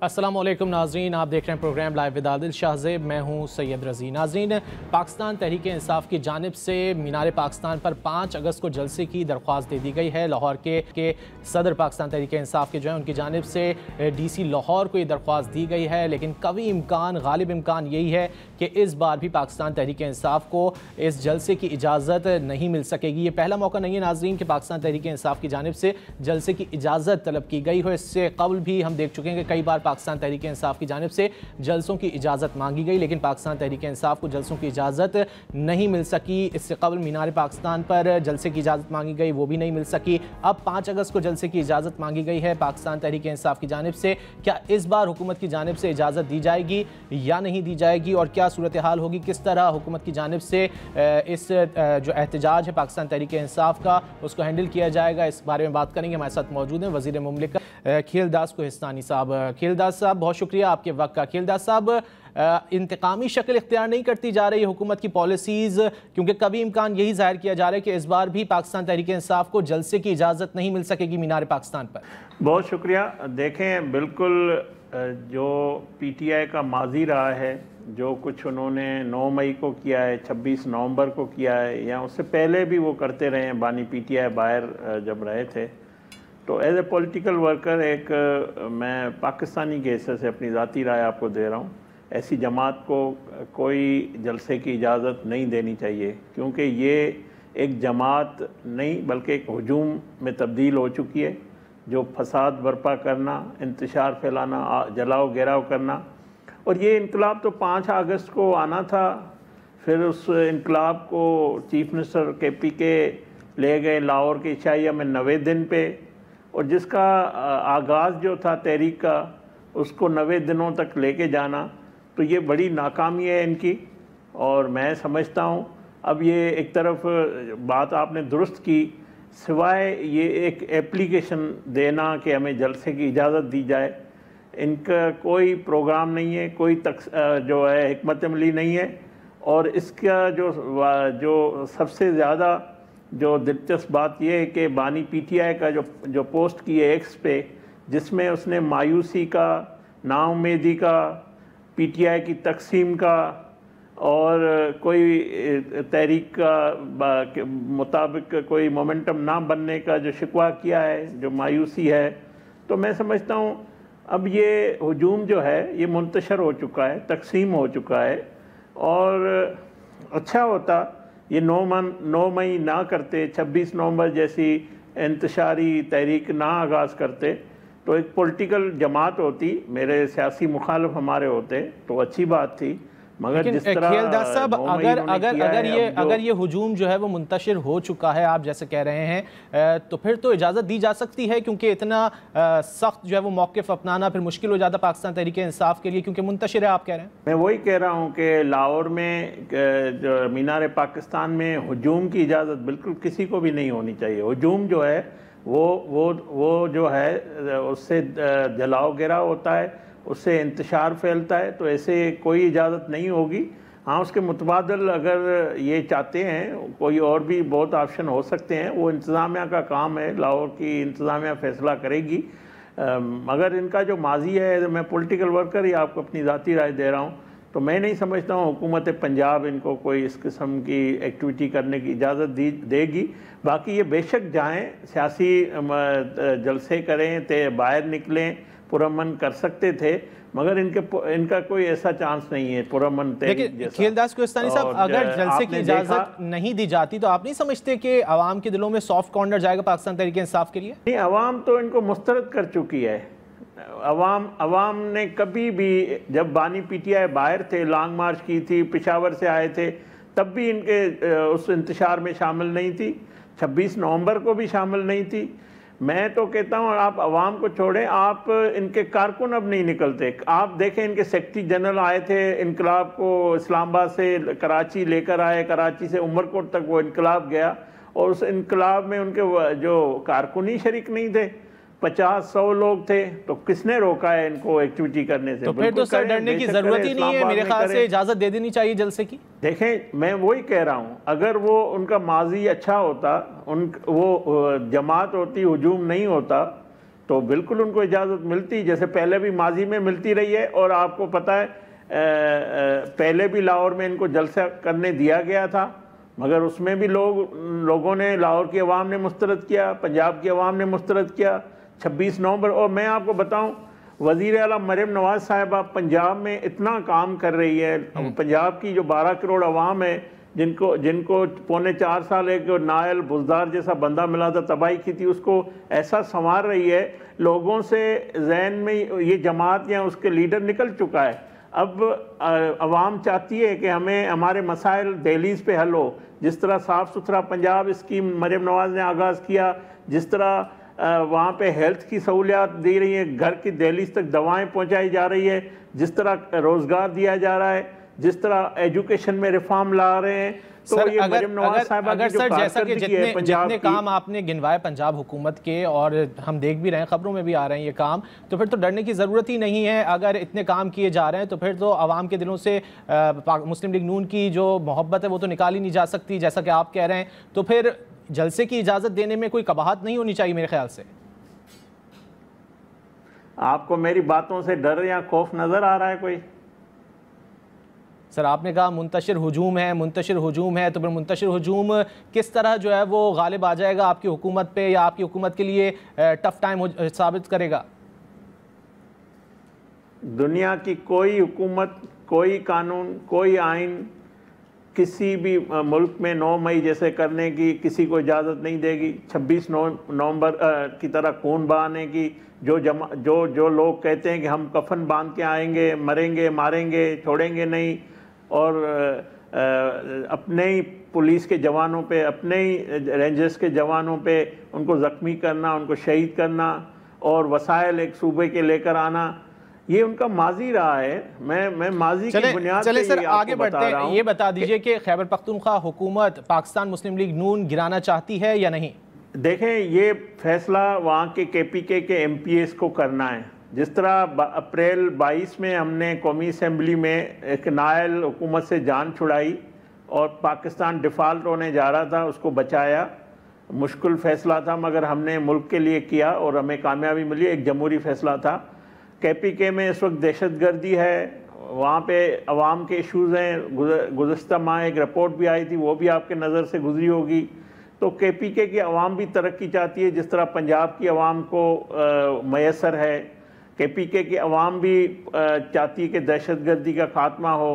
अस्सलामुअलैकुम नाज़रीन, आप देख रहे हैं program live with Adil Shahzeb. मैं हूं सैयद रज़ी। नाज़रीन, पाकिस्तान तहरीक इंसाफ की जानिब से मीनार पाकिस्तान पर 5 अगस्त को जलसे की दरख्वास्त दे दी गई है। लाहौर के सदर पाकिस्तान तहरीक इंसाफ के जो है उनकी जानिब से DC लाहौर को ये दरख्वास्त दी गई है, लेकिन कवी इम्कान, गालिब इम्कान यही है कि इस बार भी पाकिस्तान तहरीक इंसाफ को इस जलसे की इजाज़त नहीं मिल सकेगी। ये पहला मौका नहीं है नाज़रीन कि पाकिस्तान तहरीक इंसाफ की जानिब से जलसे की इजाज़त तलब की गई हो। इससे कबल भी हम देख चुके हैं कि कई बार पाकिस्तान तहरीक इंसाफ की जानिब से जलसों की इजाज़त मांगी गई, लेकिन पाकिस्तान तहरीक इंसाफ को जलसों की इजाज़त नहीं मिल सकी। इससे कबल मीनार पाकिस्तान पर जलसे की इजाज़त मांगी गई, वो भी नहीं मिल सकी। अब 5 अगस्त को जलसे की इजाज़त मांगी गई है पाकिस्तान तहरीक इंसाफ की जानिब से। क्या इस बार हुकूमत की जानिब से इजाज़त दी जाएगी या नहीं दी जाएगी, और क्या सूरत हाल होगी, किस तरह हुकूमत की जानिब से इस जो एहतजाज है पाकिस्तान तहरीक इंसाफ का उसको हैंडल किया जाएगा, इस बारे में बात करेंगे। हमारे साथ मौजूद हैं वज़ीर मुमलिकत खीलदास कोहिस्तानी साहब। खीलदास साहब, बहुत शुक्रिया आपके वक्त का। खीलदास साहब, इंतकामी शक्ल इख्तियार नहीं करती जा रही हुकूमत की पॉलिसीज़, क्योंकि कभी इम्कान यही जाहिर किया जा रहा है कि इस बार भी पाकिस्तान तहरीक इंसाफ को जलसे की इजाज़त नहीं मिल सकेगी मीनार पाकिस्तान पर। बहुत शुक्रिया। देखें, बिल्कुल जो PTI का माजी रहा है, जो कुछ उन्होंने 9 मई को किया है, 26 नवंबर को किया है, या उससे पहले भी वो करते रहे हैं बानी PTI बाहर जब रहे थे, तो एज ए पॉलिटिकल वर्कर मैं पाकिस्तानी के हिस्से से अपनी ज़ाती राय आपको दे रहा हूँ। ऐसी जमात को कोई जलसे की इजाज़त नहीं देनी चाहिए, क्योंकि ये एक जमात नहीं बल्कि एक हुजूम में तब्दील हो चुकी है, जो फसाद बर्पा करना, इंतशार फैलाना, जलाओ गिराव करना। और ये इनकलाब तो 5 अगस्त को आना था, फिर उस इनकलाब को चीफ मिनिस्टर KPK ले गए लाहौर के इशाइया में 90 दिन पे, और जिसका आगाज़ जो था तहरीक का उसको 90 दिनों तक लेके जाना, तो ये बड़ी नाकामी है इनकी। और मैं समझता हूँ अब ये एक तरफ बात आपने दुरुस्त की, सिवाय ये एक एप्लीकेशन देना कि हमें जलसे की इजाज़त दी जाए, इनका कोई प्रोग्राम नहीं है, कोई जो है हिकमत अमली नहीं है। और इसका जो सबसे ज़्यादा जो दिलचस्प बात यह है कि बानी PTI का जो पोस्ट की है X पे, जिसमें उसने मायूसी का, नाउम्मीदी का, PTI की तकसीम का और कोई तहरीक का मुताबिक कोई मोमेंटम ना बनने का जो शिकवा किया है, जो मायूसी है, तो मैं समझता हूँ अब ये हुजूम जो है ये मुंतशर हो चुका है, तकसीम हो चुका है। और अच्छा होता ये 9 मई ना करते, 26 नवंबर जैसी इंतशारी तहरीक ना आगाज़ करते, तो एक पॉलिटिकल जमात होती, मेरे सियासी मुखालिफ हमारे होते, तो अच्छी बात थी। मगर जिस तरह खीलदास साहब, अगर ये हुजूम जो है वो मुंतशिर हो चुका है, आप जैसे कह रहे हैं, तो फिर तो इजाज़त दी जा सकती है, क्योंकि इतना सख्त जो है वो मौक़िफ़ अपनाना फिर मुश्किल हो जाता पाकिस्तान तहरीक इंसाफ के लिए, क्योंकि मुंतशिर है, आप कह रहे हैं। मैं वही कह रहा हूँ कि लाहौर में जो मीनार पाकिस्तान में हुजूम की इजाज़त बिल्कुल किसी को भी नहीं होनी चाहिए। हुजूम जो है वो जो है उससे जलाओ गिराव होता है, उससे इंतशार फैलता है, तो ऐसे कोई इजाज़त नहीं होगी। हाँ, उसके मुतबादल अगर ये चाहते हैं, कोई और भी बहुत ऑप्शन हो सकते हैं, वो इंतज़ामिया का काम है, लाहौर की इंतज़ामिया फ़ैसला करेगी। मगर इनका जो माजी है, मैं पॉलिटिकल वर्कर ही आपको अपनी ज़ाती राय दे रहा हूँ, तो मैं नहीं समझता हूँ हुकूमत पंजाब इनको कोई इस किस्म की एक्टिविटी करने की इजाज़त देगी। बाकी ये बेशक जाएँ, सियासी जलसे करें, बाहर निकलें, पुरअमन कर सकते थे, मगर इनका कोई ऐसा चांस नहीं है पुरअमन तहरीक जैसा। खीलदास कोहिस्तानी साहब, अगर जलसे की इजाज़त नहीं दी जाती तो आप नहीं समझते कि आवाम के दिलों में सॉफ्ट कॉर्नर जाएगा पाकिस्तान तहरीक इंसाफ के लिए? नहीं, आवाम तो इनको मुस्तरद कर चुकी है। अवाम ने कभी भी, जब बानी PTI बाहर थे, लॉन्ग मार्च की थी, पेशावर से आए थे, तब भी इनके उस इंतशार में शामिल नहीं थी, 26 नवंबर को भी शामिल नहीं थी। मैं तो कहता हूँ आप अवाम को छोड़ें, आप इनके कारकुन अब नहीं निकलते। आप देखें, इनके सेक्रेटरी जनरल आए थे इनकलाब को, इस्लामाबाद से कराची लेकर आए, कराची से उमरकोट तक वो इनकलाब गया, और उस इनकलाब में उनके जो कारकुन ही शरीक नहीं थे, 50-100 लोग थे, तो किसने रोका है इनको एक्टिविटी करने से? तो फिर तो सर डरने की जरूरत ही नहीं है, मेरे ख्याल से इजाजत दे देनी चाहिए जलसे की। देखें, मैं वही कह रहा हूँ, अगर वो उनका माजी अच्छा होता, वो जमात होती, हुजूम नहीं होता, तो बिल्कुल उनको इजाज़त मिलती, जैसे पहले भी माजी में मिलती रही है। और आपको पता है पहले भी लाहौर में इनको जलसा करने दिया गया था, मगर उसमें भी लोगों ने, लाहौर की अवाम ने मुस्तरद किया, पंजाब की अवाम ने मुस्तरद किया 26 नवंबर। और मैं आपको बताऊं, वज़ीर आला मरियम नवाज़ साहिबा पंजाब में इतना काम कर रही है। पंजाब की जो 12 करोड़ अवाम है, जिनको पौने 4 साल एक नायल बुजदार जैसा बंदा मिला था, तबाही की थी, उसको ऐसा संवार रही है, लोगों से जहन में ये जमात या उसके लीडर निकल चुका है। अब अवाम चाहती है कि हमें हमारे मसाइल दहलीज पे हल हो। जिस तरह साफ़ सुथरा पंजाब स्कीम मरियम नवाज़ ने आगाज़ किया, जिस तरह वहाँ पे हेल्थ की सहूलियात दी रही है, घर की दहलीज तक दवाएं पहुँचाई जा रही है, जिस तरह रोज़गार दिया जा रहा है, जिस तरह एजुकेशन में रिफॉर्म ला रहे हैं, तो सर, ये मरियम नवाज साहिबा की जो जैसा कि जितने की, काम आपने गिनवाए पंजाब हुकूमत के, और हम देख भी रहे हैं, खबरों में भी आ रहे हैं ये काम, तो फिर तो डरने की ज़रूरत ही नहीं है। अगर इतने काम किए जा रहे हैं तो फिर तो आवाम के दिलों से मुस्लिम लीग नून की जो मोहब्बत है वो तो निकाली नहीं जा सकती, जैसा कि आप कह रहे हैं। तो फिर जलसे की इजाज़त देने में कोई कबाहत नहीं होनी चाहिए मेरे ख्याल से। आपको मेरी बातों से डर या खौफ नज़र आ रहा है कोई? सर, आपने कहा मुंतशिर हुजूम है, मुंतशिर हुजूम है, तो फिर मुंतशिर हुजूम किस तरह जो है वो गालिब आ जाएगा आपकी हुकूमत पे, या आपकी हुकूमत के लिए टफ टाइम साबित करेगा? दुनिया की कोई हुकूमत, कोई कानून, कोई आइन किसी भी मुल्क में 9 मई जैसे करने की किसी को इजाज़त नहीं देगी। 26 नवंबर की तरह खून बहाने की, जो लोग कहते हैं कि हम कफन बांध के आएंगे, मरेंगे, मारेंगे, छोड़ेंगे नहीं, और अपने ही पुलिस के जवानों पे, अपने ही रेंजर्स के जवानों पे उनको ज़ख्मी करना, उनको शहीद करना, और वसाइल एक सूबे के लेकर आना, ये उनका माजी रहा है। मैं माजी की बुनियाद पे सर आगे बढ़ते हैं। ये बता दीजिए कि खैबर पख्तूनख्वा हुकूमत पाकिस्तान मुस्लिम लीग नून गिराना चाहती है या नहीं? देखें, ये फैसला वहाँ के KPK के MPs को करना है। जिस तरह अप्रैल 22 में हमने कौमी असम्बली में एक नायल हुकूमत से जान छुड़ाई और पाकिस्तान डिफ़ाल्ट होने जा रहा था, उसको बचाया। मुश्किल फ़ैसला था मगर हमने मुल्क के लिए किया और हमें कामयाबी मिली। एक जमहूरी फ़ैसला था। KPK में इस वक्त दहशतगर्दी है, वहाँ पे अवाम के इशूज़ हैं। गुज़श्ता माह एक रिपोर्ट भी आई थी, वो भी आपके नज़र से गुजरी होगी। तो KPK की अवाम भी तरक्की चाहती है, जिस तरह पंजाब की अवाम को मैसर है। KPK की अवाम भी चाहती है कि दहशतगर्दी का खात्मा हो।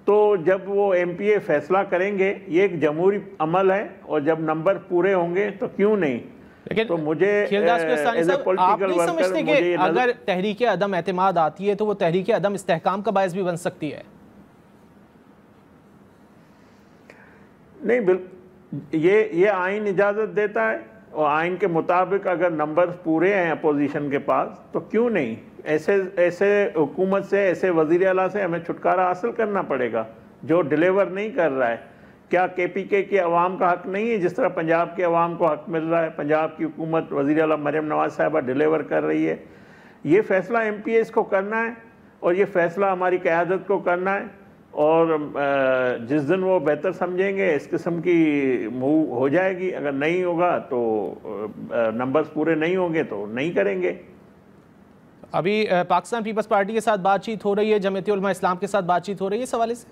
तो जब वो MPA फैसला करेंगे, ये एक जमहूरी अमल है, और जब नंबर पूरे होंगे तो क्यों नहीं। लेकिन तो मुझे आप नहीं समझते कि अगर तहरीक अदम एतमाद आती है तो वो तहरीक अदम इस्तेहकाम का बायस भी बन सकती है? नहीं, ये आइन इजाज़त देता है, और आइन के मुताबिक अगर नंबर पूरे हैं अपोजिशन के पास तो क्यों नहीं। ऐसे हुकूमत से, ऐसे वज़ीर आला से हमें छुटकारा हासिल करना पड़ेगा जो डिलीवर नहीं कर रहा है। क्या KPK की अवाम का हक नहीं है जिस तरह पंजाब के अवाम को हक मिल रहा है? पंजाब की हुकूमत, वज़ीर आला मरियम नवाज़ साहिबा डिलीवर कर रही है। ये फ़ैसला MPAs को करना है, और ये फ़ैसला हमारी क़यादत को करना है। और जिस दिन वो बेहतर समझेंगे इस किस्म की मूव हो जाएगी। अगर नहीं होगा तो नंबर्स पूरे नहीं होंगे तो नहीं करेंगे। अभी पाकिस्तान पीपल्स पार्टी के साथ बातचीत हो रही है, जमीयत उलमा इस्लाम के साथ बातचीत हो रही है इस हवाले से?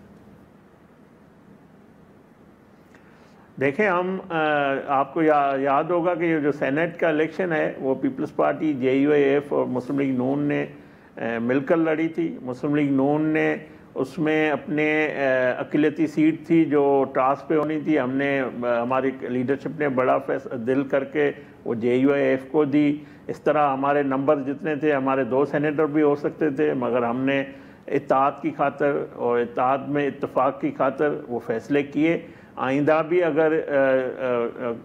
देखें, हम आपको याद होगा कि ये जो सेनेट का इलेक्शन है वो पीपल्स पार्टी, JUIF और मुस्लिम लीग नून ने मिलकर लड़ी थी। मुस्लिम लीग नून ने उसमें अपने अक़लियती सीट थी जो टास्क पे होनी थी, हमने हमारी लीडरशिप ने बड़ा दिल करके वो JUIF को दी। इस तरह हमारे नंबर जितने थे, हमारे 2 सेनेटर भी हो सकते थे, मगर हमने इत्तेहाद की खातर और इत्तेहाद में इत्तेफाक की खातर वो फ़ैसले किए। आइंदा भी अगर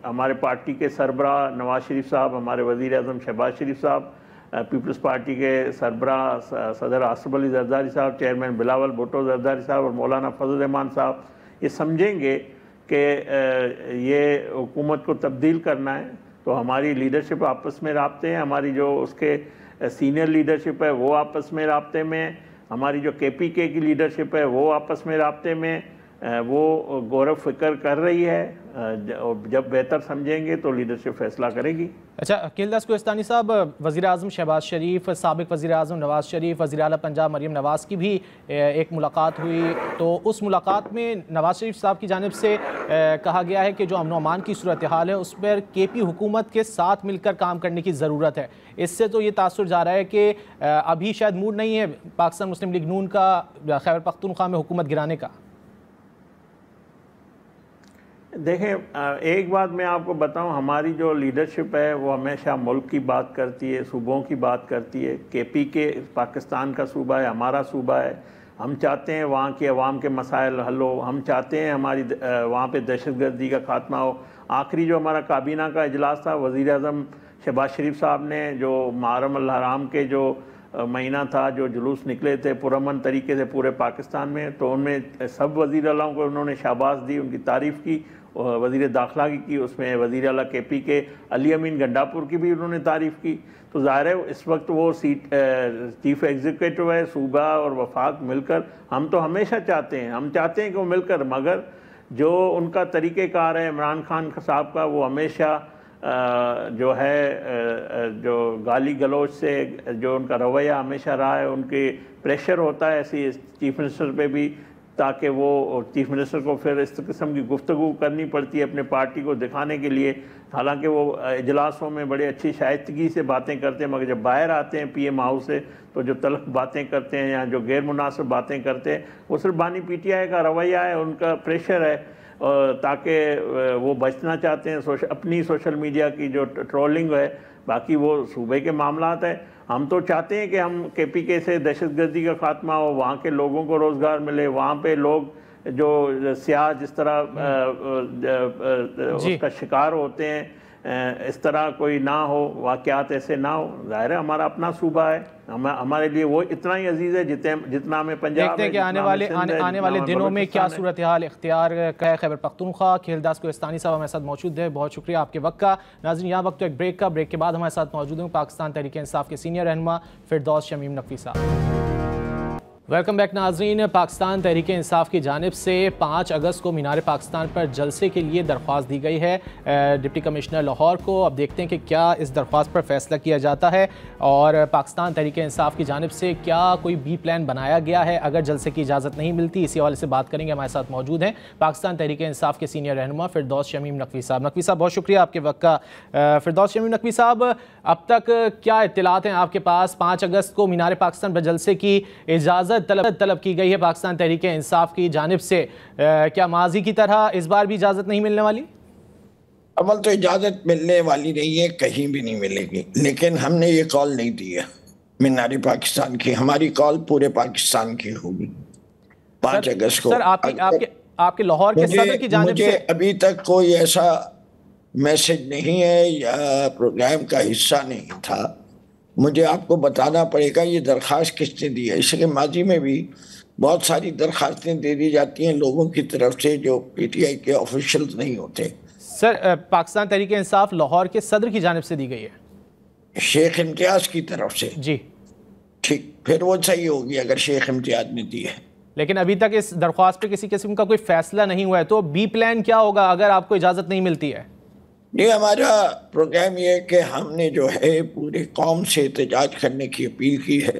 हमारे पार्टी के सरबराह नवाज शरीफ साहब, हमारे वज़ीर आज़म शहबाज शरीफ साहब, पीपल्स पार्टी के सरबराह सदर आसिफ अली जरदारी साहब, चेयरमैन बिलावल भुट्टो जरदारी साहब और मौलाना फजल रहमान साहब ये समझेंगे कि ये हुकूमत को तब्दील करना है, तो हमारी लीडरशिप आपस में राब्ते हैं, हमारी जो उसके सीनियर लीडरशिप है वो आपस में राब्ते में, हमारी जो KPK की लीडरशिप है वो आपस में राब्ते में, वो गौर फिक्र कर रही है। जब बेहतर समझेंगे तो लीडरशिप फैसला करेगी। अच्छा, अकीलदास कोहिस्तानी साहब, वज़ीर आज़म शहबाज शरीफ, साबिक़ वज़ीर आज़म नवाज़ शरीफ, वज़ीर आला पंजाब मरीम नवाज़ की भी एक मुलाकात हुई, तो उस मुलाकात में नवाज़ शरीफ साहब की जानिब से कहा गया है कि जो अमन अमान की सूरत हाल है उस पर KP हुकूमत के साथ मिलकर काम करने की ज़रूरत है। इससे तो ये तासुर जा रहा है कि अभी शायद मूड नहीं है पाकिस्तान मुस्लिम लीग नून का खैबर पख्तूनख्वा में हुकूमत गिराने का। देखें, एक बात मैं आपको बताऊं, हमारी जो लीडरशिप है वो हमेशा मुल्क की बात करती है, सूबों की बात करती है। KP के पाकिस्तान का सूबा है, हमारा सूबा है। हम चाहते हैं वहाँ के अवाम के मसाइल हल हो, हम चाहते हैं हमारी वहाँ पे दहशतगर्दी का खात्मा हो। आखिरी जो हमारा काबीना का इजलास था, वज़ीर आज़म शहबाज शरीफ साहब ने जो मुहर्रम अल हराम के जो महीना था, जो जुलूस निकले थे पुरअमन तरीके से पूरे पाकिस्तान में, तो उनमें सब वज़ीर आला को उन्होंने शाबाश दी, उनकी तारीफ़ की। वज़ीर दाखिला की उसमें वज़ीर आला KP के अली अमीन गंडापुर की भी उन्होंने तारीफ़ की। तो ज़ाहिर है इस वक्त वो चीफ़ एग्जीक्यूटिव है, सूबा और वफाक मिलकर। हम तो हमेशा चाहते हैं, हम चाहते हैं कि वो मिलकर, मगर जो उनका तरीक़ेकार है इमरान खान साहब का, वो हमेशा जो है जो गाली गलौज से जो उनका रवैया हमेशा रहा है, उनके प्रेशर होता है ऐसी चीफ़ मिनिस्टर पे भी, ताकि वो चीफ़ मिनिस्टर को फिर इस किस्म की गुफ्तगू करनी पड़ती है अपने पार्टी को दिखाने के लिए। हालांकि वो इजलासों में बड़े अच्छी शाइस्तगी से बातें करते हैं, मगर जब बाहर आते हैं PM हाउस से तो जो तल्ख बातें करते हैं या जो गैर मुनासिब बातें करते हैं, वो सिर्फ बानी PTI का रवैया है, उनका प्रेशर है, ताकि वो बचना चाहते हैं अपनी सोशल मीडिया की जो ट्रोलिंग है। बाकी वो सूबे के मामलात है। हम तो चाहते हैं कि हम KPK से दहशतगर्दी का खात्मा हो, वहाँ के लोगों को रोज़गार मिले, वहाँ पे लोग जो सियाह जिस तरह उसका शिकार होते हैं इस तरह कोई ना हो, वाक़यात ऐसे ना हो। ज़ाहिर है हमारा अपना सूबा है, हमारे लिए वो इतना ही अजीज़ है जितना हमें पंजाब। देखते हैं कि आने वाले दिनों में क्या सूरत हाल इख्तियार का है। खैबर पख्तूनख्वा अकीलदास कोहिस्तानी साहब हमारे साथ मौजूद है, बहुत शुक्रिया आपके वक्त का। नाज़रीन, यहाँ वक्त तो एक ब्रेक का, ब्रेक के बाद हमारे साथ मौजूद हैं पाकिस्तान तहरीक इंसाफ के सीनियर रहनुमा फिरदौस शमीम नकवी साहब। वेलकम बैक नाज़रीन। पाकिस्तान तहरीक इंसाफ की जानिब से 5 अगस्त को मीनार पाकिस्तान पर जलसे के लिए दरख्वास्त दी गई है डिप्टी कमिश्नर लाहौर को। अब देखते हैं कि क्या इस दरख्वास्त पर फैसला किया जाता है और पाकिस्तान तहरीक इंसाफ की जानिब से क्या कोई B प्लान बनाया गया है अगर जलसे की इजाज़त नहीं मिलती। इसी हवाले से बात करेंगे। हमारे साथ मौजूद हैं पाकिस्तान तहरीक इंसाफ के सीनियर रहनुमा फिरदौस शमीम नकवी साहब। नकवी साहब, बहुत शुक्रिया आपके वक्त का। फिरदौस शमीम नकवी साहब, अब तक क्या इत्तलात हैं आपके पास? 5 अगस्त को मीनार पाकिस्तान पर जलसे की इजाज़त तलब की गई है पाकिस्तान तहरीक इंसाफ की जानिब से, क्या माजी की तरह इस बार भी इजाज़त नहीं मिलने वाली? अमल तो इजाज़त मिलने वाली नहीं है, कहीं भी नहीं मिलेगी। लेकिन हमने ये कॉल नहीं दी है मीनार पाकिस्तान की, हमारी कॉल पूरे पाकिस्तान की होगी 5 अगस्त को। सर, आपके लाहौर के सदर की जानिब से अभी तक कोई ऐसा मैसेज नहीं है या प्रोग्राम का हिस्सा नहीं था। मुझे आपको बताना पड़ेगा ये दरख्वास्त किसने दी है, इसलिए माजी में भी बहुत सारी दरख्वास्तें दे दी जाती हैं लोगों की तरफ से जो PTI के ऑफिशियल्स नहीं होते। सर, पाकिस्तान तहरीक इंसाफ लाहौर के सदर की जानिब से दी गई है, शेख इम्तियाज की तरफ से। जी ठीक, फिर वो सही होगी अगर शेख इम्तियाज ने दी है। लेकिन अभी तक इस दरख्वास्त पे किसी किस्म का कोई फैसला नहीं हुआ है, तो B प्लान क्या होगा अगर आपको इजाज़त नहीं मिलती है? ये हमारा प्रोग्राम ये है कि हमने जो है पूरी कौम से एहतजाज करने की अपील की है।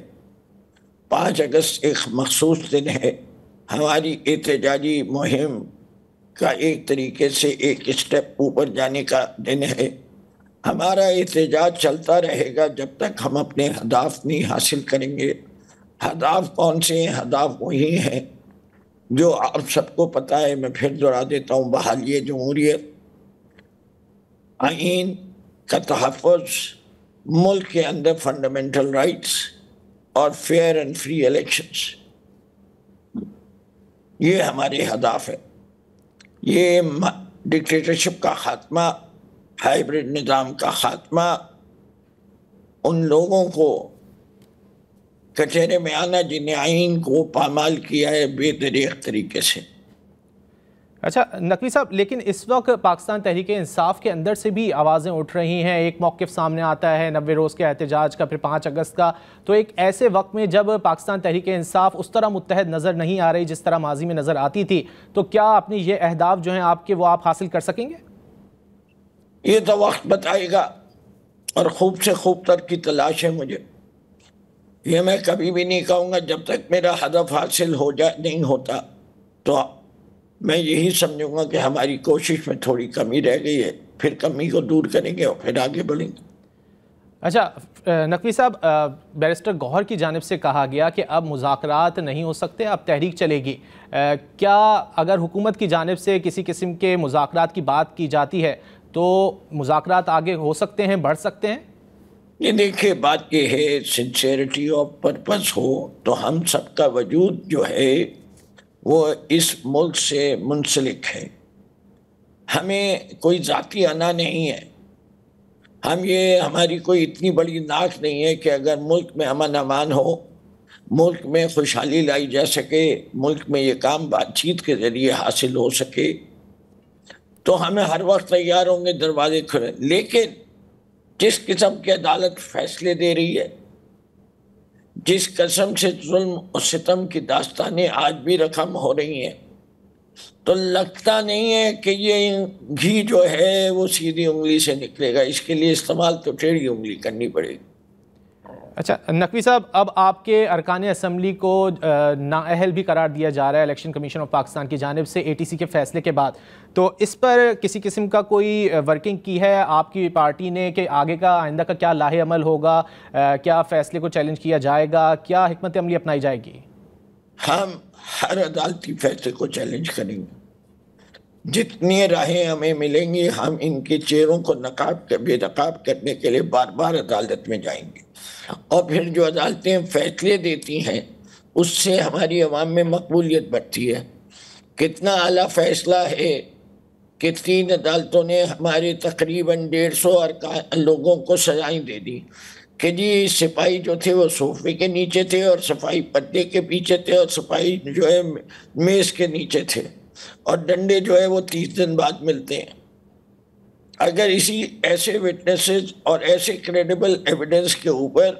5 अगस्त एक मखसूस दिन है, हमारी एहतजाजी मुहिम का एक तरीके से एक स्टेप ऊपर जाने का दिन है। हमारा एहतजाज चलता रहेगा जब तक हम अपने हदाफ नहीं हासिल करेंगे। हदाफ कौन से हैं? हदाफ वही हैं जो आप सबको पता है, मैं फिर दोहरा देता हूँ, बहाली जमहूरियत, आइन का तहफ़्फ़ुज़, मुल्क के अंदर फंडामेंटल राइट्स और फेयर एंड फ्री इलेक्शंस, ये हमारे हदाफ है। ये डिक्टेटरशिप का ख़ात्मा, हाइब्रिड निज़ाम का ख़ात्मा, उन लोगों को कचहरे में आना जिन्हें आइन को पामाल किया है बेदरीग तरीके से। अच्छा नकवी साहब, लेकिन इस वक्त पाकिस्तान तहरीक इंसाफ के अंदर से भी आवाज़ें उठ रही हैं। एक मौक़िफ़ सामने आता है 90 रोज़ के एहतजाज का, फिर 5 अगस्त का। तो एक ऐसे वक्त में जब पाकिस्तान तहरीक इंसाफ उस तरह मुत्तहद नज़र नहीं आ रही जिस तरह माजी में नज़र आती थी, तो क्या अपने ये अहदाफ जो हैं आपके, वो आप हासिल कर सकेंगे? ये तो वक्त बताएगा, और खूब से खूब तर की तलाश है मुझे। ये मैं कभी भी नहीं कहूँगा जब तक मेरा हदफ हासिल हो जाए नहीं होता, तो मैं यही समझूंगा कि हमारी कोशिश में थोड़ी कमी रह गई है। फिर कमी को दूर करेंगे और फिर आगे बढ़ेंगे। अच्छा नकवी साहब, बैरिस्टर गौहर की जानिब से कहा गया कि अब मुज़ाकरात नहीं हो सकते, अब तहरीक चलेगी। क्या अगर हुकूमत की जानिब से किसी किस्म के मुज़ाकरात की बात की जाती है तो मुज़ाकरात आगे हो सकते हैं, बढ़ सकते हैं? ये देखिए, बात ये है, सिंसेरिटी ऑफ पर्पस हो तो हम सबका वजूद जो है वो इस मुल्क से मुंसलिक है। हमें कोई ज़ाती अना नहीं है। हमारी कोई इतनी बड़ी नाक नहीं है कि अगर मुल्क में अमन अमान हो, मुल्क में खुशहाली लाई जा सके, मुल्क में ये काम बातचीत के ज़रिए हासिल हो सके, तो हमें हर वक्त तैयार होंगे, दरवाजे खुले। लेकिन जिस किस्म की अदालत फैसले दे रही है, जिस कसम से जुल्म और सितम की दास्तानें आज भी रकम हो रही हैं, तो लगता नहीं है कि ये घी जो है वो सीधी उंगली से निकलेगा। इसके लिए इस्तेमाल तो टेढ़ी उंगली करनी पड़ेगी। अच्छा नकवी साहब, अब आपके अरकान असम्बली को नाअहल भी करार दिया जा रहा है इलेक्शन कमीशन ऑफ पाकिस्तान की जानिब से ATC के फैसले के बाद। तो इस पर किसी किस्म का कोई वर्किंग की है आपकी पार्टी ने कि आगे का आइंदा का क्या लाहे अमल होगा? क्या फैसले को चैलेंज किया जाएगा? क्या हिकमत अमली अपनाई जाएगी? हम हर अदालती फैसले को चैलेंज करेंगे। जितनी राहें हमें मिलेंगी, हम इनके चेहरों को बेनकाब करने के लिए बार बार अदालत में जाएंगे। और फिर जो अदालतें फैसले देती हैं उससे हमारी अवाम में मकबूलियत बढ़ती है। कितना आला फैसला है कि 3 अदालतों ने हमारे तकरीबन 150 लोगों को सजाएं दे दी कि जी सिपाही जो थे वो सोफे के नीचे थे, और सफाई पर्दे के पीछे थे, और सफाई जो है मेज़ के नीचे थे, और डंडे जो है वो 30 दिन बाद मिलते हैं। अगर इसी ऐसे विटनेसेस और ऐसे क्रेडिबल एविडेंस के ऊपर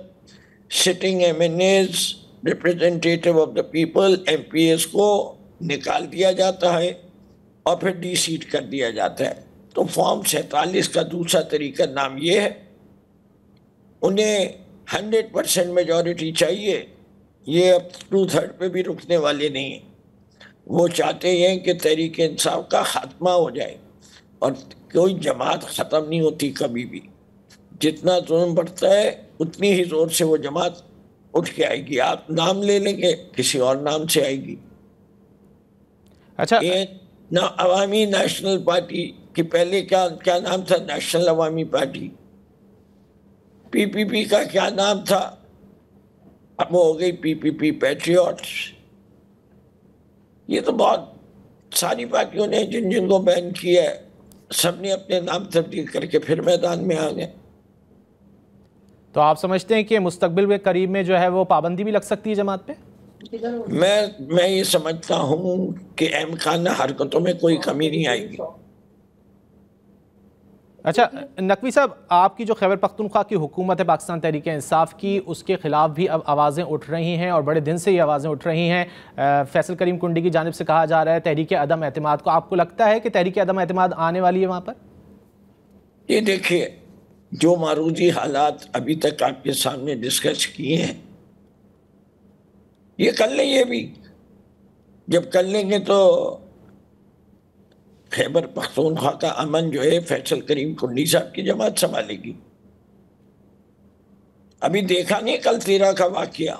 sitting MNAs, representative of the people, MPs को निकाल दिया जाता है और फिर डीसीट कर दिया जाता है, तो फॉर्म 47 का दूसरा तरीका नाम ये है। उन्हें 100% मेजॉरिटी चाहिए। ये अब 2/3 पे भी रुकने वाले नहीं हैं। वो चाहते हैं कि तहरीक इंसाफ का खात्मा हो जाए, और कोई जमात ख़त्म नहीं होती कभी भी। जितना जुल्म बढ़ता है उतनी ही ज़ोर से वो जमात उठ के आएगी। आप नाम ले लेंगे, किसी और नाम से आएगी। अच्छा, ये अवामी नेशनल पार्टी की पहले क्या नाम था? नेशनल अवामी पार्टी। PPP का क्या नाम था? अब वो हो गई PPP पैट्रियट्स। ये तो बहुत सारी पार्टियों ने जिन जिनको बैन किया है, सबने अपने नाम तब्दील करके फिर मैदान में आ गए। तो आप समझते हैं कि मुस्तकबिल के करीब में जो है वो पाबंदी भी लग सकती है जमात पे? मैं ये समझता हूँ कि अहमखाना हरकतों में कोई कमी नहीं आएगी। अच्छा नकवी साहब, आपकी जो खैबर पख्तूनख्वा की हुकूमत है पाकिस्तान तहरीक इंसाफ की, उसके खिलाफ भी अब आवाज़ें उठ रही हैं, और बड़े दिन से ये आवाज़ें उठ रही हैं। फैसल करीम कुंडी की जानिब से कहा जा रहा है तहरीक अदम एतमाद को। आपको लगता है कि तहरीक अदम एतमाद आने वाली है वहाँ पर? ये देखिए, जो मारूजी हालात अभी तक आपके सामने डिस्कस किए हैं, ये कर लें। ये भी जब कर लेंगे तो खैबर पख्तूनख्वा का अमन जो है फैसल करीम कुंडी साहब की जमात संभालेगी। अभी देखा नहीं कल 13 का वाकया,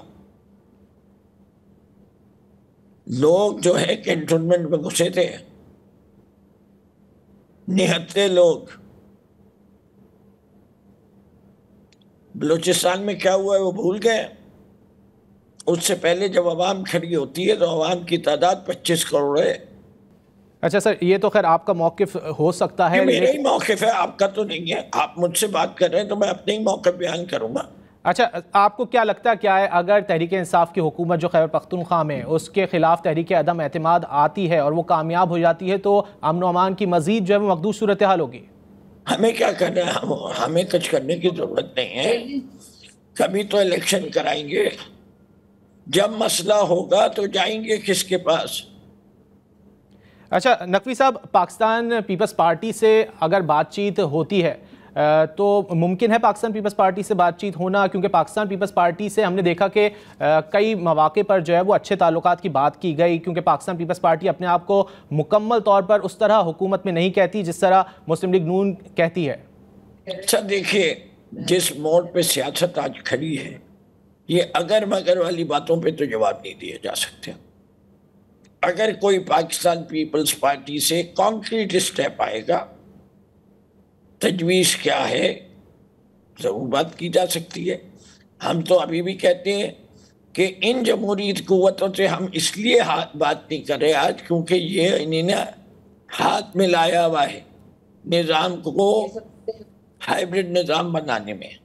लोग जो है कैंटोनमेंट में घुसे थे, निहत्ते लोग। बलूचिस्तान में क्या हुआ है वो भूल गए। उससे पहले जब आवाम खड़ी होती है तो आवाम की तादाद 25 करोड़ है। अच्छा सर, ये तो खैर आपका मौक़िफ़ हो सकता है, मेरा ही मौक़िफ़ है, आपका तो नहीं है। आप मुझसे बात कर रहे हैं तो मैं अपने ही मौक़िफ़ बयान करूंगा। अच्छा, आपको क्या लगता है क्या है अगर तहरीक इंसाफ की हुकूमत जो खैबर पख्तूनख्वा में है उसके खिलाफ तहरीक अदम एतमाद आती है और वो कामयाब हो जाती है तो अमन व अमान की मजीद जो है वो मखदूश सूरत हाल होगी? हमें क्या करना है, हमें कुछ करने की जरूरत नहीं है। कभी तो इलेक्शन कराएंगे, जब मसला होगा तो जाएंगे किसके पास। अच्छा नकवी साहब, पाकिस्तान पीपल्स पार्टी से अगर बातचीत होती है तो मुमकिन है पाकिस्तान पीपल्स पार्टी से बातचीत होना, क्योंकि पाकिस्तान पीपल्स पार्टी से हमने देखा कि कई मौके पर जो है वो अच्छे ताल्लुकात की बात की गई, क्योंकि पाकिस्तान पीपल्स पार्टी अपने आप को मुकम्मल तौर पर उस तरह हुकूमत में नहीं कहती जिस तरह मुस्लिम लीग नून कहती है। अच्छा देखिए, जिस मोड़ पे सियासत आज खड़ी है, ये अगर मगर वाली बातों पे तो जवाब नहीं दिए जा सकते। अगर कोई पाकिस्तान पीपल्स पार्टी से कॉन्क्रीट स्टेप आएगा, तजवीज़ क्या है, ज़रूर बात की जा सकती है। हम तो अभी भी कहते हैं कि इन जमहूरी कुव्वतों से हम इसलिए बात नहीं कर रहे आज, क्योंकि ये इन्हें हाथ में लाया हुआ है निज़ाम को हाइब्रिड निज़ाम बनाने में।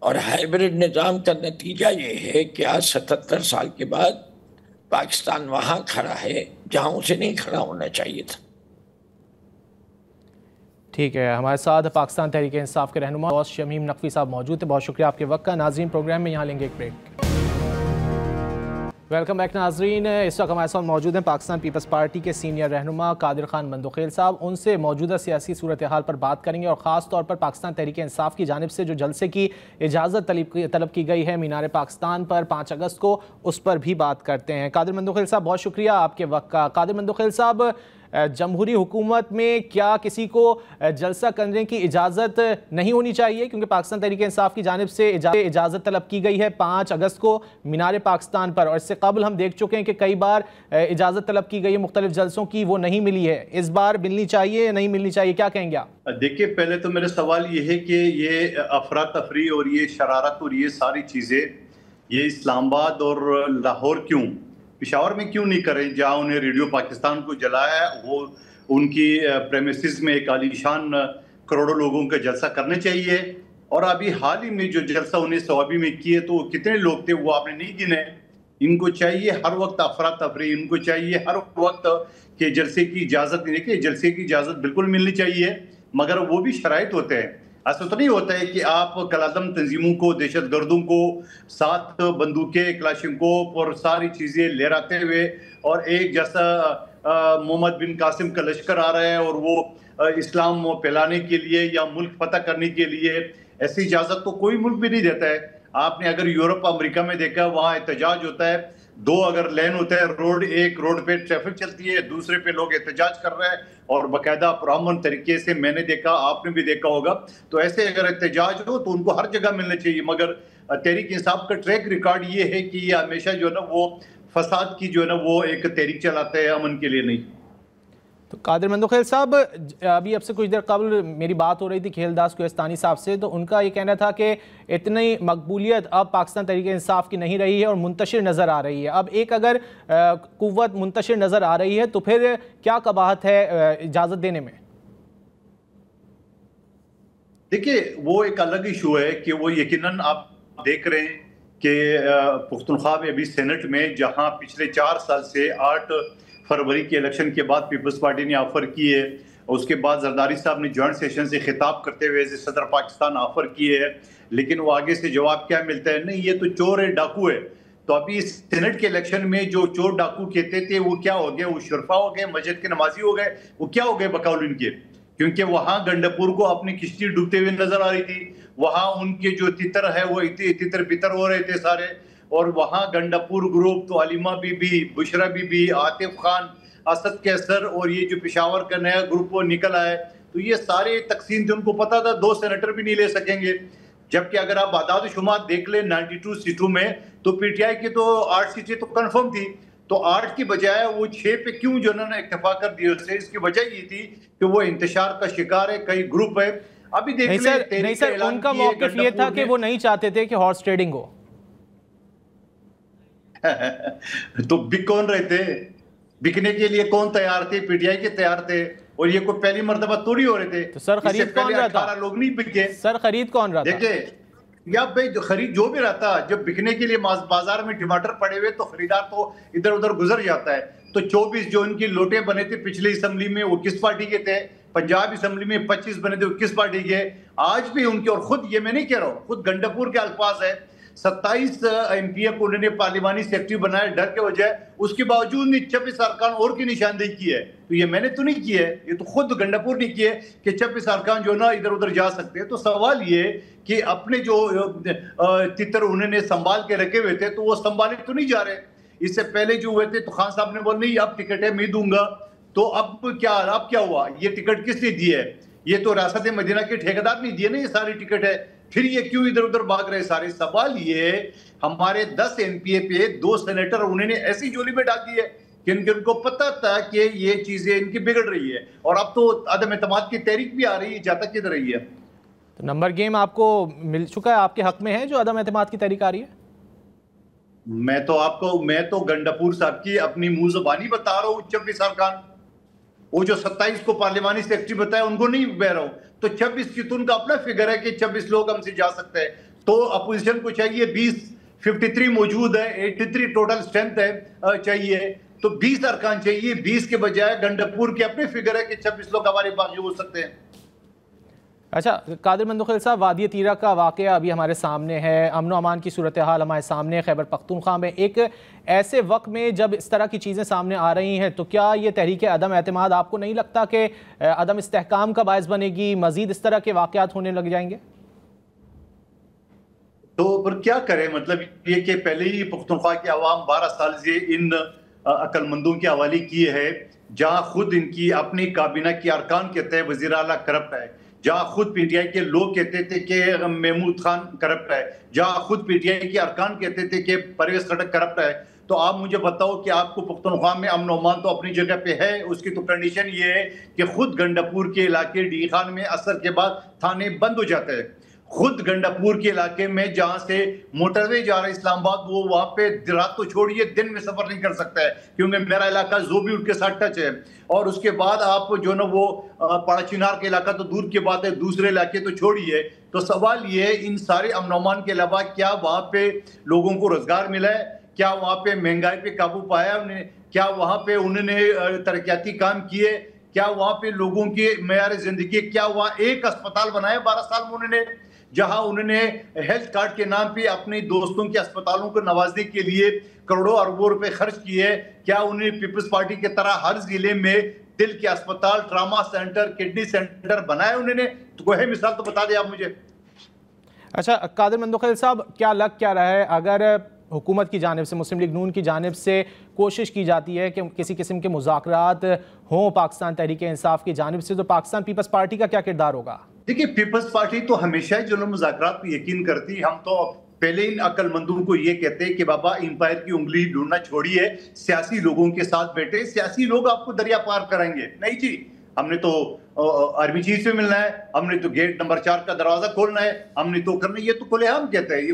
और हाइब्रिड निज़ाम का नतीजा ये है कि आज 77 साल के बाद पाकिस्तान वहाँ खड़ा है जहाँ उसे नहीं खड़ा होना चाहिए था। ठीक है, हमारे साथ पाकिस्तान तहरीक इंसाफ के रहनुमा बॉस शमीम नकवी साहब मौजूद थे। बहुत शुक्रिया आपके वक्त का। नाज़रीन, प्रोग्राम में यहाँ लेंगे एक ब्रेक। वेलकम बैक नाज़रीन। इस वक्त हमारे साथ मौजूद हैं पाकिस्तान पीपल्स पार्टी के सीनियर रहनुमा कादिर खान बंदुखेल साहब। उनसे मौजूदा सियासी सूरत हाल पर बात करेंगे और ख़ास तौर पर पाकिस्तान तहरीक इंसाफ की जानिब से जो जलसे की इजाज़त तलब की गई है मीनार पाकिस्तान पर 5 अगस्त को, उस पर भी बात करते हैं। कादिर बंदुखेल साहब, बहुत शुक्रिया आपके वक्त का। कादिर बंदुखेल साहब, जमहूरी हुकूमत में क्या किसी को जलसा करने की इजाज़त नहीं होनी चाहिए, क्योंकि पाकिस्तान तहरीक इंसाफ की जानिब से इजाज़त तलब की गई है 5 अगस्त को मीनार पाकिस्तान पर, और इससे कबल हम देख चुके हैं कि कई बार इजाज़त तलब की गई है मुख्तलिफ जलसों की, वो नहीं मिली है। इस बार मिलनी चाहिए या नहीं मिलनी चाहिए, क्या कहेंगे आप? देखिए, पहले तो मेरा सवाल ये है कि ये अफरा तफरी और ये शरारत और ये सारी चीज़ें ये इस्लामाबाद और लाहौर क्यों, पेशावर में क्यों नहीं करें, जहाँ उन्हें रेडियो पाकिस्तान को जलाया है वो उनकी प्रेमिसेस में एक आलीशान करोड़ों लोगों का जलसा करने चाहिए। और अभी हाल ही में जो जलसा उन्हें सवाबी में किए तो कितने लोग थे वो आपने नहीं गिने। इनको चाहिए हर वक्त अफरा तफरी, इनको चाहिए हर वक्त कि जलसे की इजाज़त नहीं। देखिए, जलसे की इजाज़त बिल्कुल मिलनी चाहिए, मगर वो भी शराइत होते हैं। ऐसा तो नहीं होता है कि आप कलादम तंजीमों को, दहशत गर्दों को साथ बंदूकें, क्लाशिंकोव और सारी चीज़ें ले आते हुए और एक जैसा मोहम्मद बिन कासिम का लश्कर आ रहा है और वो इस्लाम फैलाने के लिए या मुल्क फतह करने के लिए, ऐसी इजाज़त तो कोई मुल्क भी नहीं देता है। आपने अगर यूरोप अमेरिका में देखा, वहाँ एहतजाज होता है, 2 अगर लेन होता है रोड, एक रोड पे ट्रैफिक चलती है, दूसरे पे लोग एहतजाज कर रहे हैं और बाकायदा पुरअमन तरीके से, मैंने देखा, आपने भी देखा होगा। तो ऐसे अगर एहतजाज हो तो उनको हर जगह मिलना चाहिए, मगर तहरीक इंसाफ का ट्रैक रिकॉर्ड ये है कि ये हमेशा जो है ना वो फसाद की जो है ना वो एक तहरीक चलाते हैं, अमन के लिए नहीं। तो कादिर बंदुखेल साहब, अभी अब से कुछ देर कबल मेरी बात हो रही थी खेलदास कोहिस्तानी साहब से, तो उनका ये कहना था कि इतनी मकबूलियत अब पाकिस्तान तहरीक इंसाफ की नहीं रही है और मुंतशिर नज़र आ रही है। अब एक अगर कुव्वत मुंतशिर नज़र आ रही है तो फिर क्या कबाहत है इजाज़त देने में? देखिए, वो एक अलग इशू है कि वो यकीनन आप देख रहे हैं कि पुख्तनख्वा में अभी सेनेट में, जहाँ पिछले 4 साल से 8 फरवरी के इलेक्शन के बाद पीपल्स पार्टी ने ऑफर की है, उसके बाद जरदारी साहब ने जॉइंट सेशन से खिताब करते हुए सदर पाकिस्तान ऑफर किए है, लेकिन वो आगे से जवाब क्या मिलता है, नहीं ये तो चोर है, डाकू है। तो अभी सेनेट के इलेक्शन में जो चोर डाकू कहते थे वो क्या हो गए, वो शुरफा हो गए, मस्जिद के नमाजी हो गए, वो क्या हो गए बकौल इनके, क्योंकि वहां गंडापुर को अपनी किश्ती डूबते हुए नजर आ रही थी, वहां उनके जो तितर है वो तितर बितर हो रहे थे सारे, और वहां गंडापुर ग्रुप तो अलीमा बीबी, बुशरा बीबी, आतिफ खान, असद कैसर और ये जो पेशावर का नया ग्रुप वो निकल आए, तो ये सारे तकसीम थे, उनको पता था 2 सेनेटर भी नहीं ले सकेंगे। जबकि अगर आप आदाद शुमार देख ले 92 सीटों में तो पीटीआई की तो 8 सीटें तो कंफर्म थी, तो 8 की बजाय वो 6 पे क्यों जो ना इत्तेफाक कर दिए उससे, इसकी वजह ये थी कि वो इंतशार का शिकार है, कई ग्रुप है। अभी देख नहीं सर, उनका मौक़िफ़ ये था कि वो नहीं चाहते थे कि हॉर्स ट्रेडिंग हो। तो बिक कौन रहे थे, बिकने के लिए कौन तैयार थे, पीटीआई के तैयार थे, और ये कोई पहली मर्तबा थोड़ी हो रहे थे। तो सर खरीद कौन रहा था? लोग नहीं बिके। सर खरीद कौन रहा था? देखिए, या भाई खरीद जो भी रहता है, जब बिकने के लिए बाजार में टमाटर पड़े हुए तो खरीदार तो इधर उधर गुजर जाता है। तो 24 जो इनकी लोटे बने थे पिछली असेंबली में वो किस पार्टी के थे? पंजाब असेंबली में 25 बने थे वो किस पार्टी के? आज भी उनके, और खुद ये मैं नहीं कह रहा हूँ, खुद गंडापुर के अल्फाज है, 27 एमपीए को उन्होंने पार्लिमानी सेक्रेटरी बनाया डर के वजह, उसके बावजूद ने 26 अरकान और की निशानदेही की है। तो ये मैंने तो नहीं की है, ये तो खुद गंडापुर ने की है कि 26 अरकान जो ना इधर उधर जा सकते हैं। तो सवाल ये कि अपने जो तितर उन्होंने संभाल के रखे हुए थे तो वो संभाले तो नहीं जा रहे। इससे पहले जो हुए थे तो खान साहब ने बोला नहीं अब टिकट है मैं दूंगा, तो अब क्या हुआ? ये टिकट किसने दी है? ये तो रियासत मदीना के ठेकेदार ने दिए ना, ये सारी टिकट है, फिर ये क्यों इधर उधर भाग रहे सारे? सवाल ये हमारे 10 एमपीए पे 2 सेनेटर उन्होंने ऐसी झोली में डाल दी है कि उनको पता था कि ये चीजें इनकी बिगड़ रही है, और अब तो अदम एतमाद की तहरीक भी आ रही है, जाता किधर रही है। तो नंबर गेम आपको मिल चुका है, आपके हक में है जो अदम एतमाद की तहरीक आ रही है? मैं तो गंडापुर साहब की अपनी मुंह ज़बानी बता रहा हूँ। 26 अरकान, वो जो 27 को पार्लिमानी सेक्रेटरी बताया उनको नहीं बह रहा हूं, तो 26 की तो उनका अपना फिगर है कि 26 लोग हमसे जा सकते हैं। तो अपोजिशन को चाहिए 20, 53 मौजूद है, 83 टोटल स्ट्रेंथ है चाहिए, तो 20 अरकान चाहिए। 20 के बजाय गंडापुर के अपने फिगर है कि 26 लोग हमारे बाकी हो सकते हैं। अच्छा कादिर मंदोखिल साहब, वादी तीरा का वाक़या अभी हमारे सामने है, अमन अमान की सूरत हाल हमारे सामने, खैबर पख्तूनख्वा में एक ऐसे वक्त में जब इस तरह की चीज़ें सामने आ रही हैं, तो क्या ये तहरीक अदम एतमाद आपको नहीं लगता कि अदम इस्तेहकाम का बायस बनेगी, मजीद इस तरह के वाक़यात होने लग जाएंगे? तो पर क्या करें, मतलब ये कि पहले ही पख्तूनख्वा की आवाम 12 साल से इन अक्लमंदों के हवाले किए है, जहाँ खुद इनकी अपनी काबीना की अरकान कहते हैं वज़ीर आला करप्ट है, जहाँ खुद पीटीआई के लोग कहते थे कि महमूद खान करप्ट है, जहाँ खुद पीटीआई के अरकान कहते थे कि परवेज खटक करप्ट है। तो आप मुझे बताओ कि आपको पख्तूनख्वा में अमन अमान तो अपनी जगह पे है, उसकी तो कंडीशन ये है कि खुद गंडापुर के इलाके डी खान में असर के बाद थाने बंद हो जाते हैं। खुद गंडापुर के इलाके में जहां से मोटरवे जा रहा है इस्लामाबाद, वो वहां पे रात तो छोड़िए दिन में सफर नहीं कर सकता है, क्योंकि मेरा इलाका जोबी के साथ टच है। और उसके बाद आप जो ना वो पाड़ाचिनार के इलाका तो दूर की बात है, दूसरे इलाके तो छोड़िए। तो सवाल ये, इन सारे अमन अमान के अलावा क्या वहां पे लोगों को रोजगार मिला है? क्या वहां पे महंगाई पे काबू पाया उन्हें? क्या वहां पे उन्होंने तरक्याती काम किए? क्या वहां पे लोगों की मेयार जिंदगी, क्या वहां एक अस्पताल बनाया 12 साल में उन्होंने, जहां उन्होंने हेल्थ कार्ड के नाम पे अपने दोस्तों के अस्पतालों को नवाजने के लिए करोड़ों अरबों रुपए खर्च किए? क्या उन्हें पीपल्स पार्टी की तरह हर जिले में दिल के अस्पताल, ट्रामा सेंटर, किडनी सेंटर बनाए उन्होंने? तो कोई मिसाल तो बता दें आप मुझे। अच्छा कादिर मंदोखिल साहब, क्या लग क्या रहा है अगर हुकूमत की जानिब से, मुस्लिम लीग नून की जानिब से कोशिश की जाती है कि किसी किस्म के मुज़ाकरात हों पाकिस्तान तहरीक इंसाफ की जानिब से, तो पाकिस्तान पीपल्स पार्टी का क्या किरदार होगा? देखिए, पीपल्स पार्टी तो हमेशा ही जो मुज़ाकरात पर यकीन करती। हम तो पहले इन अक्लमंदों को ये कहते हैं कि बाबा इंपायर की उंगली ढूंढना छोड़िए, सियासी लोगों के साथ बैठे, सियासी लोग आपको दरिया पार कराएंगे। नहीं जी, हमने तो आर्मी चीफ से मिलना है, हमने तो गेट नंबर 4 का दरवाजा खोलना है, हमने तो करना। ये तो खुलेआम कहते हैं, ये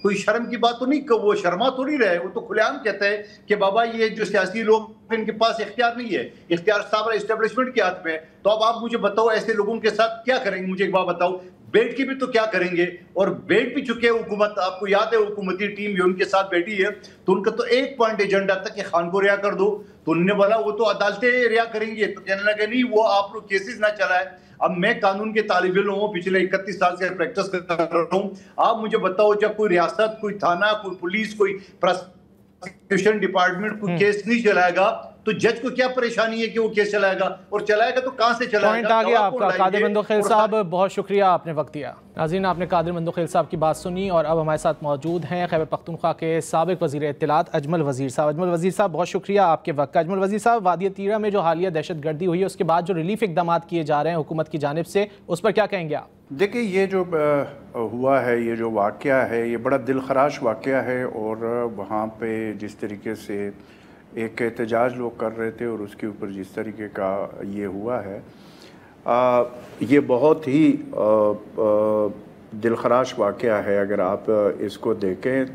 कोई शर्म की बात तो नहीं, वो शर्मा तो नहीं रहे, वो तो खुलेआम कहते हैं कि बाबा ये जो सियासी लोग इनके पास इख्तियार नहीं है, इख्तियार सारा एस्टेब्लिशमेंट के हाथ में है। तो अब आप मुझे बताओ ऐसे लोगों के साथ क्या करेंगे? मुझे एक बात बताओ, बैठ के भी तो क्या करेंगे? और बैठ भी चुके हैं हुकूमत, आपको याद है हुकूमती टीम जो उनके साथ बैठी है, तो उनका तो एक पॉइंट एजेंडा था कि खान को रिहा कर दो। तो उन्होंने बोला वो तो अदालतें रिहा करेंगे, तो कहने लगे नहीं वो आप लोग केसेस ना चलाए। अब मैं कानून के तालिब इल्म हूं, पिछले 31 साल से प्रैक्टिस कर रहा हूं। आप मुझे बताओ, जब कोई रियासत, कोई थाना, कोई पुलिस, कोई प्रोसिक्यूशन डिपार्टमेंट कोई केस नहीं चलाएगा, तो जज को क्या परेशानी है कि वो केस चलाएगा? और चलाएगा तो कहां से चलाएगा? पॉइंट आ गया आपका कादिर मंदोखिल साहब, बहुत शुक्रिया, आपने वक्त दिया। नाज़रीन, आपने कादिर मंदोखिल साहब की बात सुनी, और अब हमारे साथ मौजूद हैं खैबर पख्तूनख्वा के साबिक वज़ीर इत्तलात अजमल वज़ीर साहब। अजमल वज़ीर साहब, बहुत शुक्रिया आपके वक्त का। अजमल वज़ीर साहब, वादी तीरा में जो हालिया दहशतगर्दी हुई है, उसके बाद जो रिलीफ इकदाम किए जा रहे हैं हुकूमत की जानिब से, उस पर क्या कहेंगे आप? देखिए, ये जो हुआ है, ये जो वाक़या है, ये बड़ा दिलखराश वाक़या है। और वहाँ पे जिस तरीके से एक एहतजाज लोग कर रहे थे और उसके ऊपर जिस तरीके का ये हुआ है, ये बहुत ही दिलखराश वाक़या है अगर आप इसको देखें।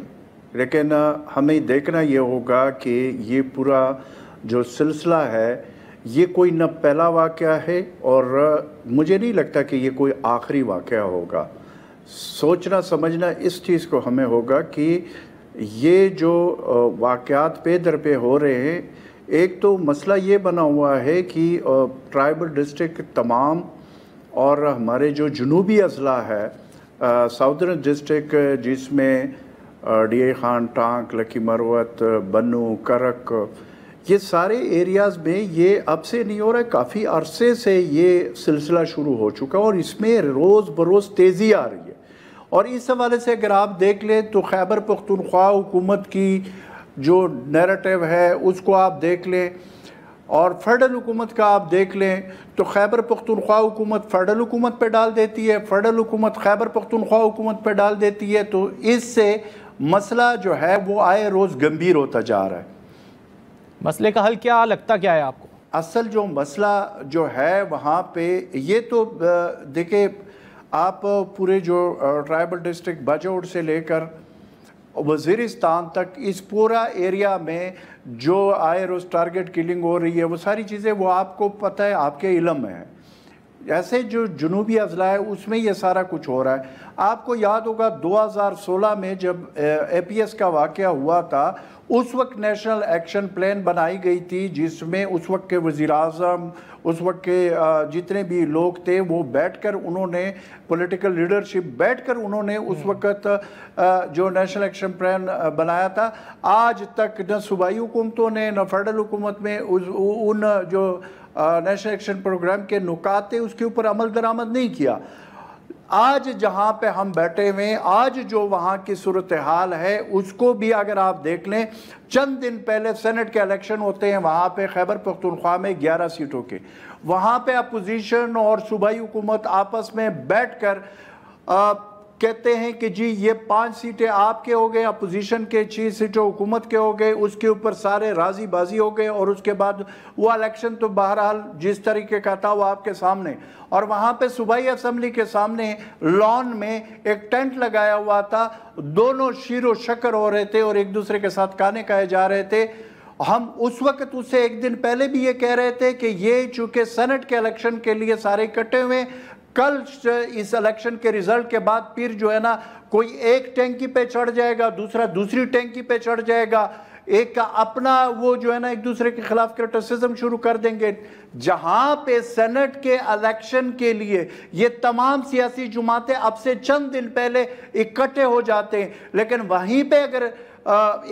लेकिन हमें देखना ये होगा कि ये पूरा जो सिलसिला है, ये कोई न पहला वाक़या है और मुझे नहीं लगता कि ये कोई आखिरी वाक़या होगा। सोचना समझना इस चीज़ को हमें होगा कि ये जो वाक़यात पे दर पे हो रहे हैं, एक तो मसला ये बना हुआ है कि ट्राइबल डिस्ट्रिक्ट तमाम और हमारे जो जुनूबी अजला है, साउदर्न डिस्ट्रिक्ट जिसमें डीए खान, टांक, लकी मरवत, बन्नू, करक, ये सारे एरियाज़ में ये अब से नहीं हो रहा है, काफ़ी अरसे से ये सिलसिला शुरू हो चुका है और इसमें रोज़ बरोज़ तेज़ी आ रही है। और इस हवाले से अगर आप देख लें तो खैबर पख्तूनख्वा हुकूमत की जो नैरेटिव है उसको आप देख लें और फेडरल हुकूमत का आप देख लें तो खैबर पख्तूनख्वा हुकूमत फेडरल हुकूमत पे डाल देती है, फेडरल हुकूमत खैबर पख्तूनख्वा हुकूमत पे डाल देती है। तो इससे मसला जो है वो आए रोज़ गंभीर होता जा रहा है। मसले का हल क्या लगता क्या है आपको? असल जो मसला जो है वहाँ पे ये तो देखिए, आप पूरे जो ट्राइबल डिस्ट्रिक्ट बाजौड़ से लेकर वज़ीरिस्तान तक इस पूरा एरिया में जो आए रोज़ टारगेट किलिंग हो रही है, वो सारी चीज़ें वो आपको पता है, आपके इल्म में है। ऐसे जो जुनूबी अजला है उसमें ये सारा कुछ हो रहा है। आपको याद होगा 2016 में जब APS का वाक़या हुआ था, उस वक्त नेशनल एक्शन प्लान बनाई गई थी जिसमें उस वक्त के वज़ीर-ए-आज़म, उस वक्त के जितने भी लोग थे वो बैठकर उन्होंने पॉलिटिकल लीडरशिप बैठकर उन्होंने उस वक्त जो नेशनल एक्शन प्लान बनाया था। आज तक न सूबाई हुकूमतों ने न फेडरल हुकूमत में उन जो नेशनल एक्शन प्रोग्राम के नुकात थे उसके ऊपर अमल दरामद नहीं किया। आज जहाँ पे हम बैठे हुए, आज जो वहाँ की सूरत हाल है उसको भी अगर आप देख लें, चंद दिन पहले सेनेट के इलेक्शन होते हैं वहाँ पे खैबर पख्तूनख्वा में 11 सीटों के, वहाँ पे अपोजिशन और सूबाई हुकूमत आपस में बैठकर कहते हैं कि जी ये 5 सीटें आपके हो गए, अपोजिशन के 6 सीटें हुकूमत के हो गए, उसके ऊपर सारे राजी बाजी हो गए और उसके बाद वो इलेक्शन तो बहरहाल जिस तरीके का था वो आपके सामने। और वहाँ पे सूबाई असम्बली के सामने लॉन में एक टेंट लगाया हुआ था, दोनों शीरो शक्र हो रहे थे और एक दूसरे के साथ खाने खाए जा रहे थे। हम उस वक्त उससे एक दिन पहले भी ये कह रहे थे कि ये चूँकि सेनेट के इलेक्शन के लिए सारे इकट्ठे हुए, कल इस इलेक्शन के रिजल्ट के बाद फिर जो है ना कोई एक टैंकी पे चढ़ जाएगा, दूसरा दूसरी टैंकी पे चढ़ जाएगा, एक का अपना वो जो है ना एक दूसरे के खिलाफ क्रिटिसिज्म शुरू कर देंगे। जहां पे सेनेट के इलेक्शन के लिए ये तमाम सियासी जमातें अब से चंद दिन पहले इकट्ठे हो जाते हैं, लेकिन वहीं पे अगर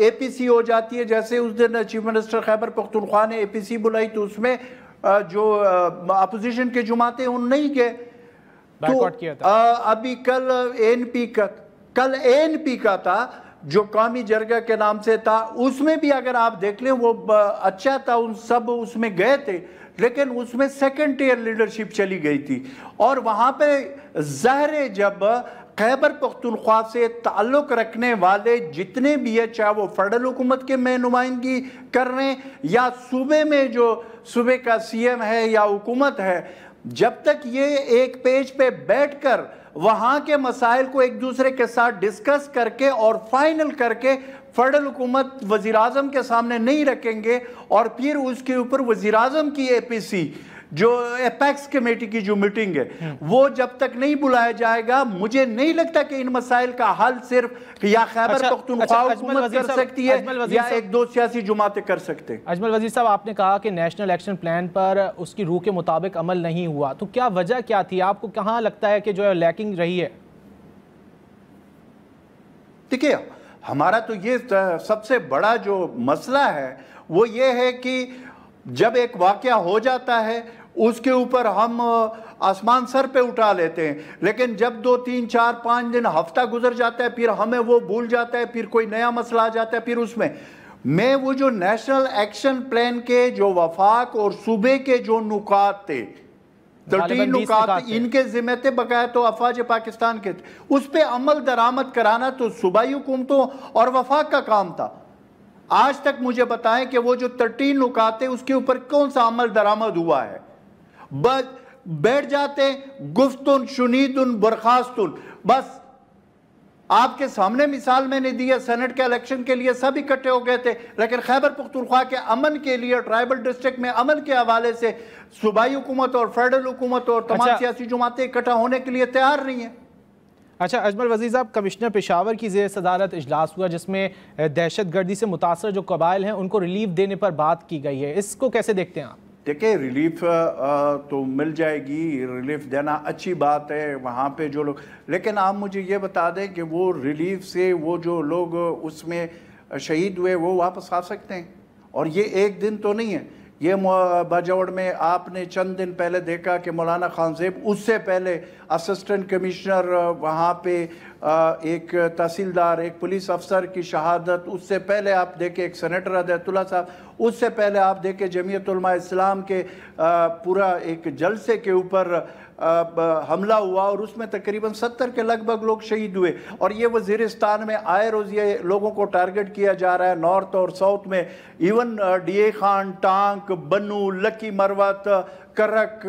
APC हो जाती है, जैसे उस दिन चीफ मिनिस्टर खैबर पख्तूनख्वा ने APC बुलाई तो उसमें जो अपोजिशन के जमातें उन नहीं गए। तो अभी कल ANP का था जो कौमी जरगा के नाम से था, उसमें भी अगर आप देख लें वो अच्छा था, उन सब उसमें गए थे, लेकिन उसमें सेकंड टियर लीडरशिप चली गई थी। और वहाँ पे ज़ाहिर जब खैबर पख्तूनख्वा से ताल्लुक़ रखने वाले जितने भी है, चाहे वो फेडरल हुकूमत के में नुमाइंदगी कर रहे हैं या सूबे में जो सूबे का CM है या हुकूमत है, जब तक ये एक पेज पे बैठकर वहां के मसाइल को एक दूसरे के साथ डिस्कस करके और फाइनल करके फेडरल हुकूमत वज़ीर-ए-आज़म के सामने नहीं रखेंगे और फिर उसके ऊपर वज़ीर-ए-आज़म की APC जो एपेक्स कमेटी की जो मीटिंग है वो जब तक नहीं बुलाया जाएगा, मुझे नहीं लगता कि इन मसाइल का हल सिर्फ या खैबर पख्तूनख्वा हुकूमत कर सकती है या एक दो सियासी जमातें कर सकते हैं। अजमल वजीर साहब, आपने कहा कि नेशनल एक्शन प्लान पर उसकी रूह के मुताबिक अमल नहीं हुआ, तो क्या वजह क्या थी? आपको कहाँ लगता है कि जो है लैकिंग रही है? देखिए, हमारा तो ये सबसे बड़ा जो मसला है वो ये है कि जब एक वाकया हो जाता है उसके ऊपर हम आसमान सर पे उठा लेते हैं, लेकिन जब 2, 3, 4, 5 दिन हफ्ता गुजर जाता है फिर हमें वो भूल जाता है, फिर कोई नया मसला आ जाता है। फिर उसमें मैं वो जो नेशनल एक्शन प्लान के जो वफाक और सूबे के जो नुकात थे, 13 नुकात इनके जिम्मे थे, बकाया तो अफवाज पाकिस्तान के थे, उस पर अमल दरामद कराना तो सूबाई हुकूमतों और वफाक का काम था। आज तक मुझे बताएं कि वो जो 13 नुकात थे उसके ऊपर कौन सा अमल दरामद हुआ है? बस बैठ जाते गुफ्तुन शुनीदुन बर्खास्तुन, बस आपके सामने मिसाल मैंने दी है, सेनेट के इलेक्शन के लिए सब इकट्ठे हो गए थे, लेकिन खैबर पख्तूनख्वा के अमन के लिए, ट्राइबल डिस्ट्रिक्ट में अमन के हवाले से सूबाई हुकूमत और फेडरल हुकूमत और तमाम सियासी जमातें इकट्ठा होने के लिए तैयार नहीं है। अच्छा अजमल वजीर साहब, कमिश्नर पेशावर की ज़ेर सदारत इजलास हुआ जिसमें दहशत गर्दी से मुतासर जो कबाइल हैं उनको रिलीफ देने पर बात की गई है, इसको कैसे देखते हैं आप? देखिए, रिलीफ तो मिल जाएगी, रिलीफ देना अच्छी बात है वहाँ पे जो लोग, लेकिन आप मुझे ये बता दें कि वो रिलीफ से वो जो लोग उसमें शहीद हुए वो वापस आ सकते हैं? और ये एक दिन तो नहीं है। ये बाजौड़ में आपने चंद दिन पहले देखा कि मौलाना खानजेब, उससे पहले असिस्टेंट कमिश्नर वहाँ पे एक तहसीलदार, एक पुलिस अफसर की शहादत, उससे पहले आप देखें एक सेनेटर अदयतुल्ला साहब, उससे पहले आप देखें जमीयत उलमा इस्लाम के पूरा एक जलसे के ऊपर हमला हुआ और उसमें तकरीबन 70 के लगभग लोग शहीद हुए। और ये वज़ीरिस्तान में आए रोज़ ये लोगों को टारगेट किया जा रहा है, नॉर्थ और साउथ में। इवन डीए खान, टांक, बन्नू, लकी मरवत, करक,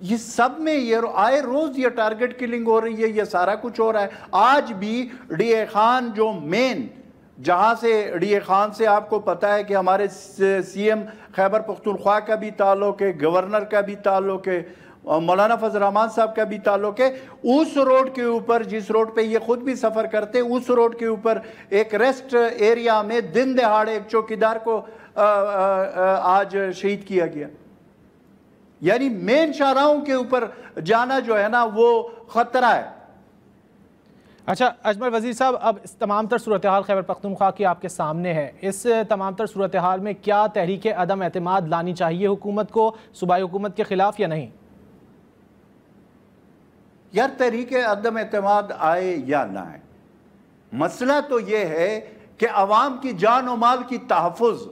ये सब में ये आए रोज़ ये टारगेट किलिंग हो रही है, ये सारा कुछ हो रहा है। आज भी डीए खान जो मेन, जहाँ से डीए खान से आपको पता है कि हमारे सीएम खैबर पख्तूनख्वा का भी ताल्लुक़ है, गवर्नर का भी ताल्लुक़ है, मौलाना फजल रहमान साहब का भी ताल्लुक़ है। उस रोड के ऊपर, जिस रोड पे ये खुद भी सफ़र करते, उस रोड के ऊपर एक रेस्ट एरिया में दिन दहाड़े एक चौकीदार को आज शहीद किया गया। यानी मेन शाहराहों के ऊपर जाना जो है ना वो खतरा है। अच्छा अजमल वजीर साहब, अब इस तमाम तर सूरत हाल खैबर पख्तूनख्वा की आपके सामने है। इस तमाम तर सूरत हाल में क्या तहरीक अदम एतमाद लानी चाहिए हुकूमत को, सूबाई हुकूमत के खिलाफ या नहीं? यार, तहरीक अदम एतमाद आए या ना आए, मसला तो ये है कि अवाम की जान और माल की तहफ़्फ़ुज़,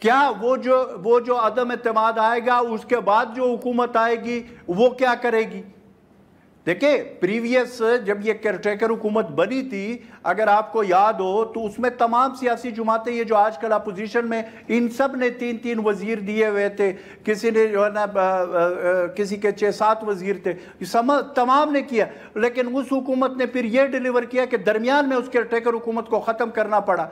क्या वो जो अदम एतमाद आएगा उसके बाद जो हुकूमत आएगी वो क्या करेगी? देखिए, प्रीवियस जब ये केयरटेकर हुकूमत बनी थी, अगर आपको याद हो तो उसमें तमाम सियासी जमातें, ये जो आजकल अपोजिशन में, इन सब ने 3-3 वजीर दिए हुए थे। किसी ने जो है ना किसी के 6-7 वजीर थे, तमाम ने किया। लेकिन उस हुकूमत ने फिर ये डिलीवर किया कि दरमियान में उस केयरटेकर हुकूमत को ख़त्म करना पड़ा।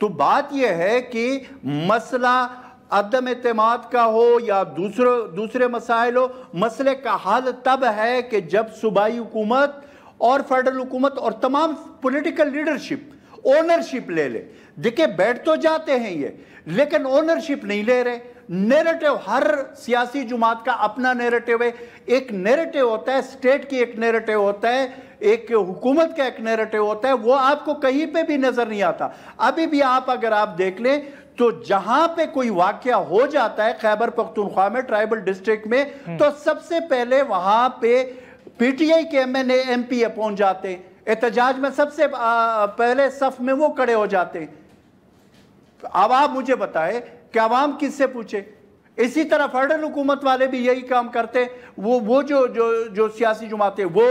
तो बात यह है कि मसला अदम एतमाद का हो या दूसरे मसाइल हो, मसले का हल तब है कि जब सूबाई हुकूमत और फेडरल हुकूमत और तमाम पॉलिटिकल लीडरशिप ओनरशिप ले ले। देखिए, बैठ तो जाते हैं ये, लेकिन ओनरशिप नहीं ले रहे। नैरेटिव, हर सियासी जमात का अपना नैरेटिव है। एक नैरेटिव होता है स्टेट की, एक नैरेटिव होता है एक हुकूमत का, एक नैरेटिव होता है, वो आपको कहीं पे भी नजर नहीं आता। अभी भी अगर आप देख लें तो जहां पे कोई वाकया हो जाता है खैबर पख्तूनख्वा में, ट्राइबल डिस्ट्रिक्ट में, तो सबसे पहले वहां पे पीटीआई के एमएनए एमपी पहुंच जाते हैं। एहतजाज में सबसे पहले सफ में वो खड़े हो जाते हैं। अब आप मुझे बताएं कि अवाम किससे पूछे? इसी तरह फेडरल हुकूमत वाले भी यही काम करते, वो जो सियासी जमातें वो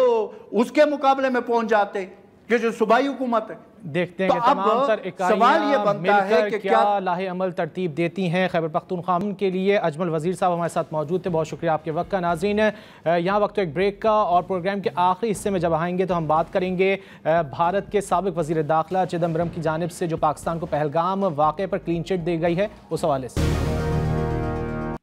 उसके मुकाबले में पहुंच जाते कि जो सूबाई हुकूमत है। देखते हैं कि तमाम तर सवाल ये बनता है कि क्या लाहे अमल तरतीब देती हैं खैबर पख्तूनख्वा के लिए। अजमल वजीर साहब हमारे साथ मौजूद थे, बहुत शुक्रिया आपके वक्त का। नाज़रीन, यहाँ वक्त तो एक ब्रेक का, और प्रोग्राम के आखिरी हिस्से में जब आएंगे तो हम बात करेंगे भारत के साबिक वजीर दाखिला चिदम्बरम की जानिब से जो पाकिस्तान को पहलगाम वाक़े पर क्लीन चिट दी गई है, उस हवाले से।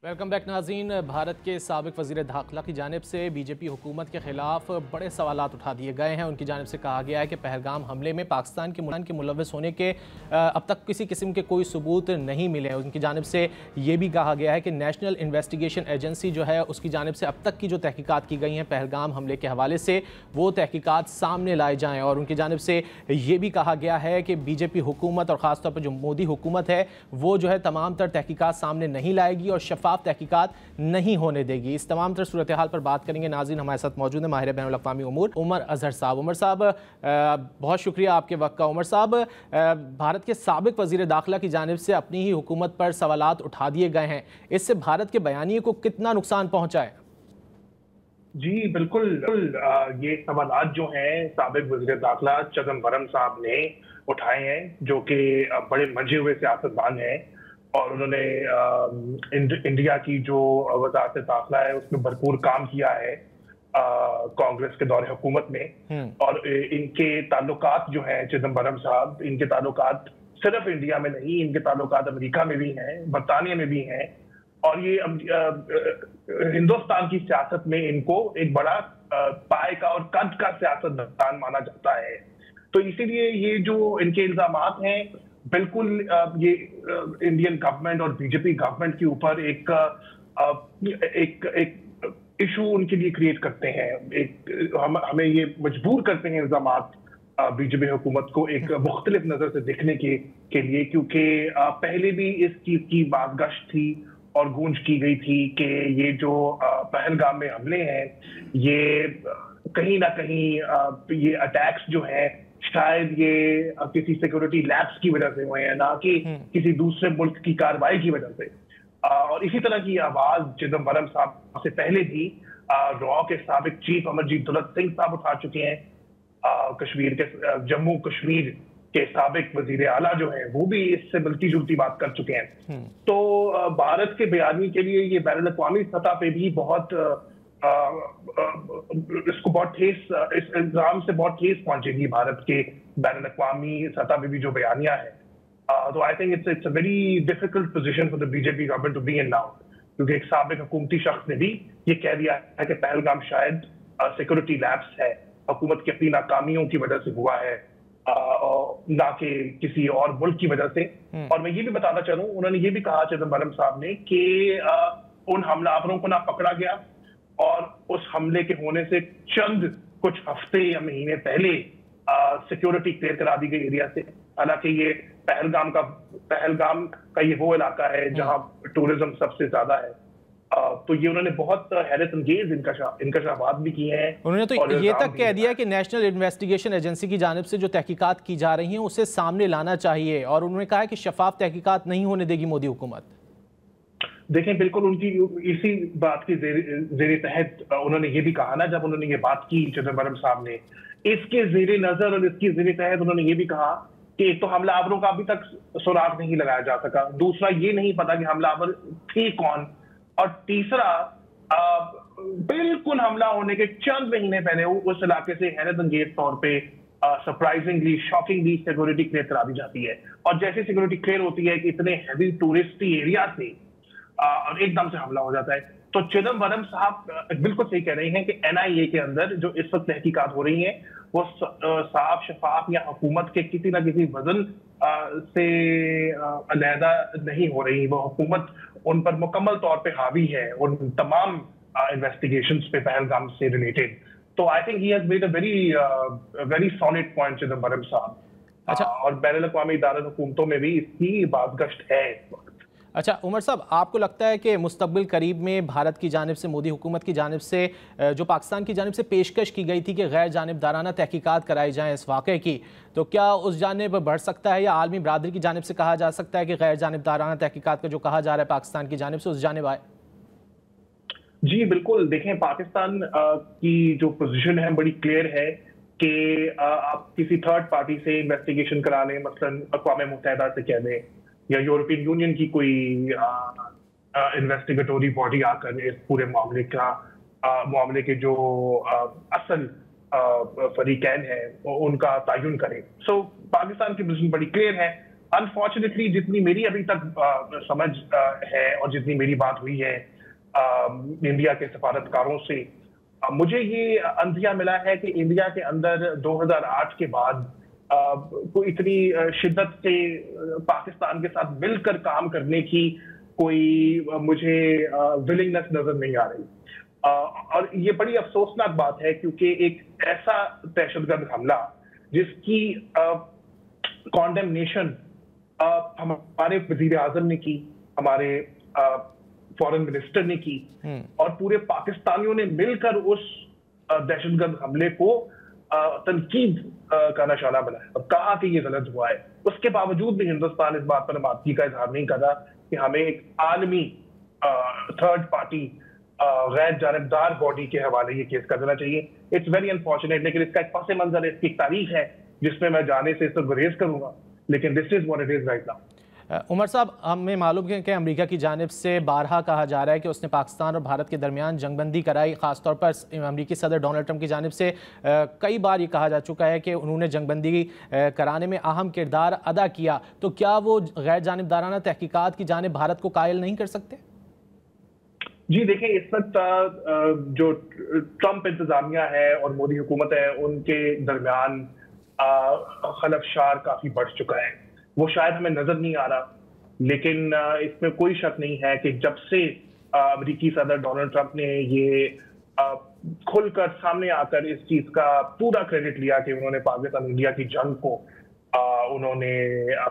वेलकम बैक नाज़रीन। भारत के साबिक वज़ीर दाखिला की जानिब से बीजेपी हुकूमत के ख़िलाफ़ बड़े सवालात उठा दिए गए हैं। उनकी जानिब से कहा गया है कि पहलगाम हमले में पाकिस्तान के मुलव्वस होने के अब तक किसी किस्म के कोई सबूत नहीं मिले। उनकी जानिब से ये भी कहा गया है कि नेशनल इन्वेस्टिगेशन एजेंसी जो है उसकी जानिब से अब तक की जो तहकीकात की गई हैं पहलगाम हमले के हवाले से, वो तहकीकात सामने लाए जाएँ। और उनकी जानिब से ये भी कहा गया है कि बीजेपी हुकूमत और ख़ास तौर पर जो मोदी हुकूमत है वो जो है तमाम तर तहकीकात सामने नहीं लाएगी और शफाफ तहकीकात नहीं होने देगी। इस तमाम तर सूरत हाल पर बात करेंगे। नाज़रीन, हमारे साथ मौजूद है माहिर बैनुल अक़वामी उमूर उमर अजहर साहब। उमर साहब, बहुत शुक्रिया आपके वक्त का। उमर साहब, भारत के साबिक वज़ीर दाखिला की जानिब से अपनी ही हुकूमत पर सवालात उठा दिए गए हैं, इससे भारत के बयानिए को कितना नुकसान पहुंचा है? जी बिल्कुल, ये सवालात जो हैं साबिक वज़ीर दाखिला चिदम्बरम साहब ने उठाए हैं, जो कि बड़े मंझे हुए सियासतदान हैं और उन्होंने इंडिया की जो वज़ारत दाखिला है उसमें भरपूर काम किया है कांग्रेस के दौरे हुकूमत में। और इनके ताल्लुकात जो हैं चिदम्बरम साहब, इनके ताल्लुकात सिर्फ इंडिया में नहीं, इनके ताल्लुकात अमेरिका में भी हैं, बरतानिया में भी हैं और ये हिंदुस्तान की सियासत में इनको एक बड़ा पाए का और कद का सियासतदान माना जाता है। तो इसीलिए ये जो इनके इल्जामात हैं बिल्कुल ये इंडियन गवर्नमेंट और बीजेपी गवर्नमेंट के ऊपर एक इशू उनके लिए क्रिएट करते हैं। हमें ये मजबूर करते हैं इल्जामात बीजेपी हुकूमत को एक मुख्तलिफ नजर से देखने के लिए, क्योंकि पहले भी इस चीज की बातगश्त थी और गूंज की गई थी कि ये जो पहलगाम में हमले हैं ये कहीं ना कहीं ये अटैक्स जो है शायद ये किसी सिक्योरिटी लैब्स की वजह से हुए हैं, ना कि किसी दूसरे मुल्क की कार्रवाई की वजह से। और इसी तरह की आवाज चिदम्बरम साहब से पहले भी रॉ के साबिक चीफ अमरजीत दौलत सिंह साहब उठा चुके हैं। कश्मीर के जम्मू कश्मीर के साबिक वजीर आला जो है वो भी इससे मिलती जुलती बात कर चुके हैं। तो भारत के बयानी के लिए ये बैनुल अक़वामी सतह पे भी बहुत इसको बहुत ठेस, इस इल्जाम से बहुत ठेस पहुंचेगी भारत के बैनुल अक़वामी सतह पे भी जो बयानिया है। तो I think it's a very difficult position for the BJP government to be in now, क्योंकि एक साबिक हुकूमती शख्स ने भी ये कह दिया है कि पहलगाम शायद सिक्योरिटी लैब्स है, हुकूमत की अपनी नाकामियों की वजह से हुआ है, ना कि किसी और मुल्क की वजह से। और मैं ये भी बताना चाहूँ, उन्होंने ये भी कहा चिदम्बरम साहब ने कि उन हमलावरों को ना पकड़ा गया और उस हमले के होने से चंद कुछ हफ्ते या महीने पहले सिक्योरिटी क्लियर करा दी गई एरिया से। हालांकि ये पहलगाम का ये वो इलाका है जहां टूरिज्म सबसे ज्यादा है। तो ये उन्होंने बहुत हैरत अंगेज इंकशाफात भी किए हैं। उन्होंने तो ये तक कह दिया कि नेशनल इन्वेस्टिगेशन एजेंसी की जानिब से जो तहकीकात की जा रही हैं उसे सामने लाना चाहिए, और उन्होंने कहा है कि शफाफ तहकीकात नहीं होने देगी मोदी हुकूमत। देखें, बिल्कुल उनकी इसी बात के जेरे तहत उन्होंने ये भी कहा ना, जब उन्होंने ये बात की चिदम्बरम साहब ने, इसके जेरे नजर और इसके जेरे तहत उन्होंने ये भी कहा कि एक तो हमलावरों का अभी तक सुराग नहीं लगाया जा सका, दूसरा ये नहीं पता कि हमलावर थे कौन, और तीसरा बिल्कुल हमला होने के चंद महीने पहले उस इलाके से हैरत अंगेज तौर पे सरप्राइजिंगली शॉकिंगली सिक्योरिटी क्लियर करा दी जाती है। और जैसे सिक्योरिटी क्लियर होती है कि इतने हैवी टूरिस्टी एरिया से और एकदम से हमला हो जाता है। तो चिदम्बरम साहब बिल्कुल सही कह रहे हैं कि एनआईए के अंदर जो इस वक्त तहकीकात हो रही हैं वो साफ शफाफ या हुकूमत के किसी ना किसी वजन से अलहदा नहीं हो रही। वो हुकूमत उन पर मुकम्मल तौर पे हावी है, उन तमाम इन्वेस्टिगेशंस पे पहलगाम से रिलेटेड। तो I think he has made a very solid point Chidambaram साहब। अच्छा, और बैनुल अक़वामी इदारा हुकूमतों में भी इसकी बातगश्त है। अच्छा उमर साहब, आपको लगता है कि मुस्तक़बिल करीब में भारत की जानिब से, मोदी हुकूमत की जानिब से जो पाकिस्तान की जानिब से पेशकश की गई थी कि गैर जानिबदाराना तहकीकात कराई जाएँ इस वाक़े की, तो क्या उस जानिब बढ़ सकता है, या आलमी बरादरी की जानिब से कहा जा सकता है कि गैर जानिबदाराना तहकीकात का जो कहा जा रहा है पाकिस्तान की जानिब से उस जानिब आए? जी बिल्कुल, देखें पाकिस्तान की जो पोजीशन है बड़ी क्लियर है कि आप किसी थर्ड पार्टी से इन्वेस्टिगेशन करा लें, मसलन अक़वाम मुत्तहिदा से कह दें या यूरोपियन यूनियन की कोई इन्वेस्टिगेटरी बॉडी आकर इस पूरे मामले के जो असल फरीकैन है उनका तयन करें। सो पाकिस्तान की पोजीशन बड़ी क्लियर है। अनफॉर्चुनेटली जितनी मेरी अभी तक समझ है और जितनी मेरी बात हुई है इंडिया के सफारतकारों से, मुझे ये अंदिया मिला है कि इंडिया के अंदर 2008 के बाद कोई इतनी शिद्दत से पाकिस्तान के साथ मिलकर काम करने की कोई मुझे विलिंगनेस नजर नहीं आ रही। और ये बड़ी अफसोसनाक बात है, क्योंकि एक ऐसा दहशतगर्द हमला जिसकी कॉन्डेमनेशन हमारे वजीर आजम ने की, हमारे फॉरेन मिनिस्टर ने की, और पूरे पाकिस्तानियों ने मिलकर उस दहशतगर्द हमले को तनकीद का निशाना बनाया। अब कहा कि ये गलत हुआ है, उसके बावजूद भी हिंदुस्तान इस बात पर मादगी का इजहार नहीं कर रहा कि हमें एक आलमी थर्ड पार्टी गैर जानिबदार बॉडी के हवाले ये केस कर देना चाहिए। इट्स वेरी अनफॉर्चुनेट, लेकिन इसका एक पस मंजर है, इसकी एक तारीख है जिसमें मैं जाने से इसको गुरेज करूंगा, लेकिन this is what it is right now. Umar साहब, हमें मालूम है कि अमेरिका की जानिब से बारहा कहा जा रहा है कि उसने पाकिस्तान और भारत के दरमियान जंगबंदी कराई। ख़ासतौर पर अमेरिकी सदर डोनाल्ड ट्रंप की जानिब से कई बार ये कहा जा चुका है कि उन्होंने जंगबंदी कराने में अहम किरदार अदा किया। तो क्या वो गैर जानिबदाराना तहकीकात की जानिब भारत को कायल नहीं कर सकते? जी देखें, इस वक्त जो ट्रंप इंतजामिया है और मोदी हुकूमत है, उनके दरमियान खलफशार काफी बढ़ चुका है। वो शायद हमें नजर नहीं आ रहा, लेकिन इसमें कोई शक नहीं है कि जब से अमेरिकी सदर डोनाल्ड ट्रंप ने ये खुलकर सामने आकर इस चीज का पूरा क्रेडिट लिया कि उन्होंने पाकिस्तान इंडिया की जंग को उन्होंने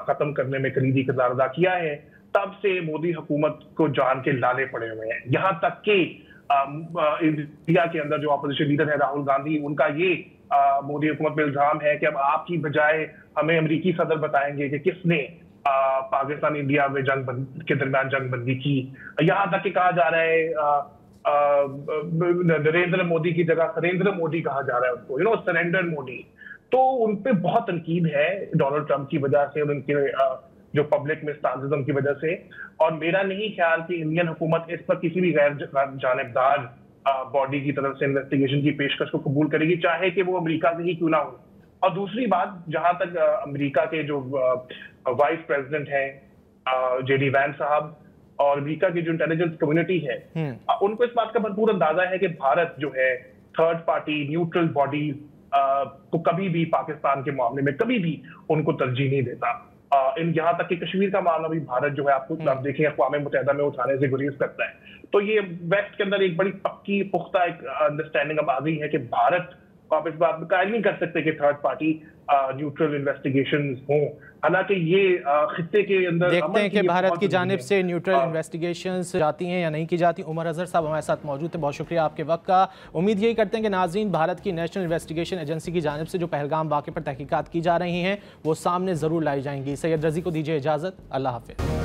खत्म करने में कलीदी किरदार अदा किया है, तब से मोदी हुकूमत को जान के लाले पड़े हुए हैं। यहाँ तक कि इंडिया के अंदर जो अपोजिशन लीडर है राहुल गांधी, उनका ये मोदी हुकूमत पे इल्जाम है कि अब आपकी बजाय हमें अमेरिकी सदर बताएंगे कि किसने पाकिस्तान इंडिया में के दरमियान जंगबंदी की। यहाँ तक कि कहा जा रहा है नरेंद्र मोदी की जगह सरेंद्र मोदी कहा जा रहा है उसको, सरेंडर मोदी। तो उन पे बहुत तनकीद है डोनाल्ड ट्रंप की वजह से और उनके जो पब्लिक में स्टांसिज्म की वजह से। और मेरा नहीं ख्याल कि इंडियन हुकूमत इस पर किसी भी गैर जानिबदार बॉडी की तरफ से इन्वेस्टिगेशन की पेशकश को कबूल करेगी, चाहे कि वो अमेरिका से ही क्यों ना हो। और दूसरी बात, जहां तक अमेरिका के जो वाइस प्रेसिडेंट हैं जेडी वैंस साहब और अमेरिका की जो इंटेलिजेंस कम्युनिटी है, उनको इस बात का भरपूर अंदाजा है कि भारत जो है थर्ड पार्टी न्यूट्रल बॉडीज को कभी भी पाकिस्तान के मामले में कभी भी उनको तरजीह नहीं देता। यहाँ तक कि कश्मीर का मामला भी भारत जो है आप देखें अक़वाम मुत्तहिदा में उठाने से गुरेज करता है। तो ये वेस्ट के अंदर एक बड़ी पक्की पुख्ता एक अंडरस्टैंडिंग अब आ गई है कि भारत को आप इस बात में कायल नहीं कर सकते कि थर्ड पार्टी न्यूट्रल इन्वेस्टिगेशंस हों। हालांकि ये खित्ते के अंदर देखते हैं कि भारत की जानिब से न्यूट्रल इन्वेस्टिगेशंस जाती हैं या नहीं की जाती। उमर अजहर साहब हमारे साथ मौजूद थे, बहुत शुक्रिया आपके वक्त का। उम्मीद यही करते हैं कि नाज़रीन भारत की नेशनल इन्वेस्टिगेशन एजेंसी की जानिब से जो पहलगाम वाक़े पर तहकीकात की जा रही हैं वो सामने ज़रूर लाई जाएंगी। सैयद रज़ी को दीजिए इजाज़त, अल्लाह हाफ़िज़।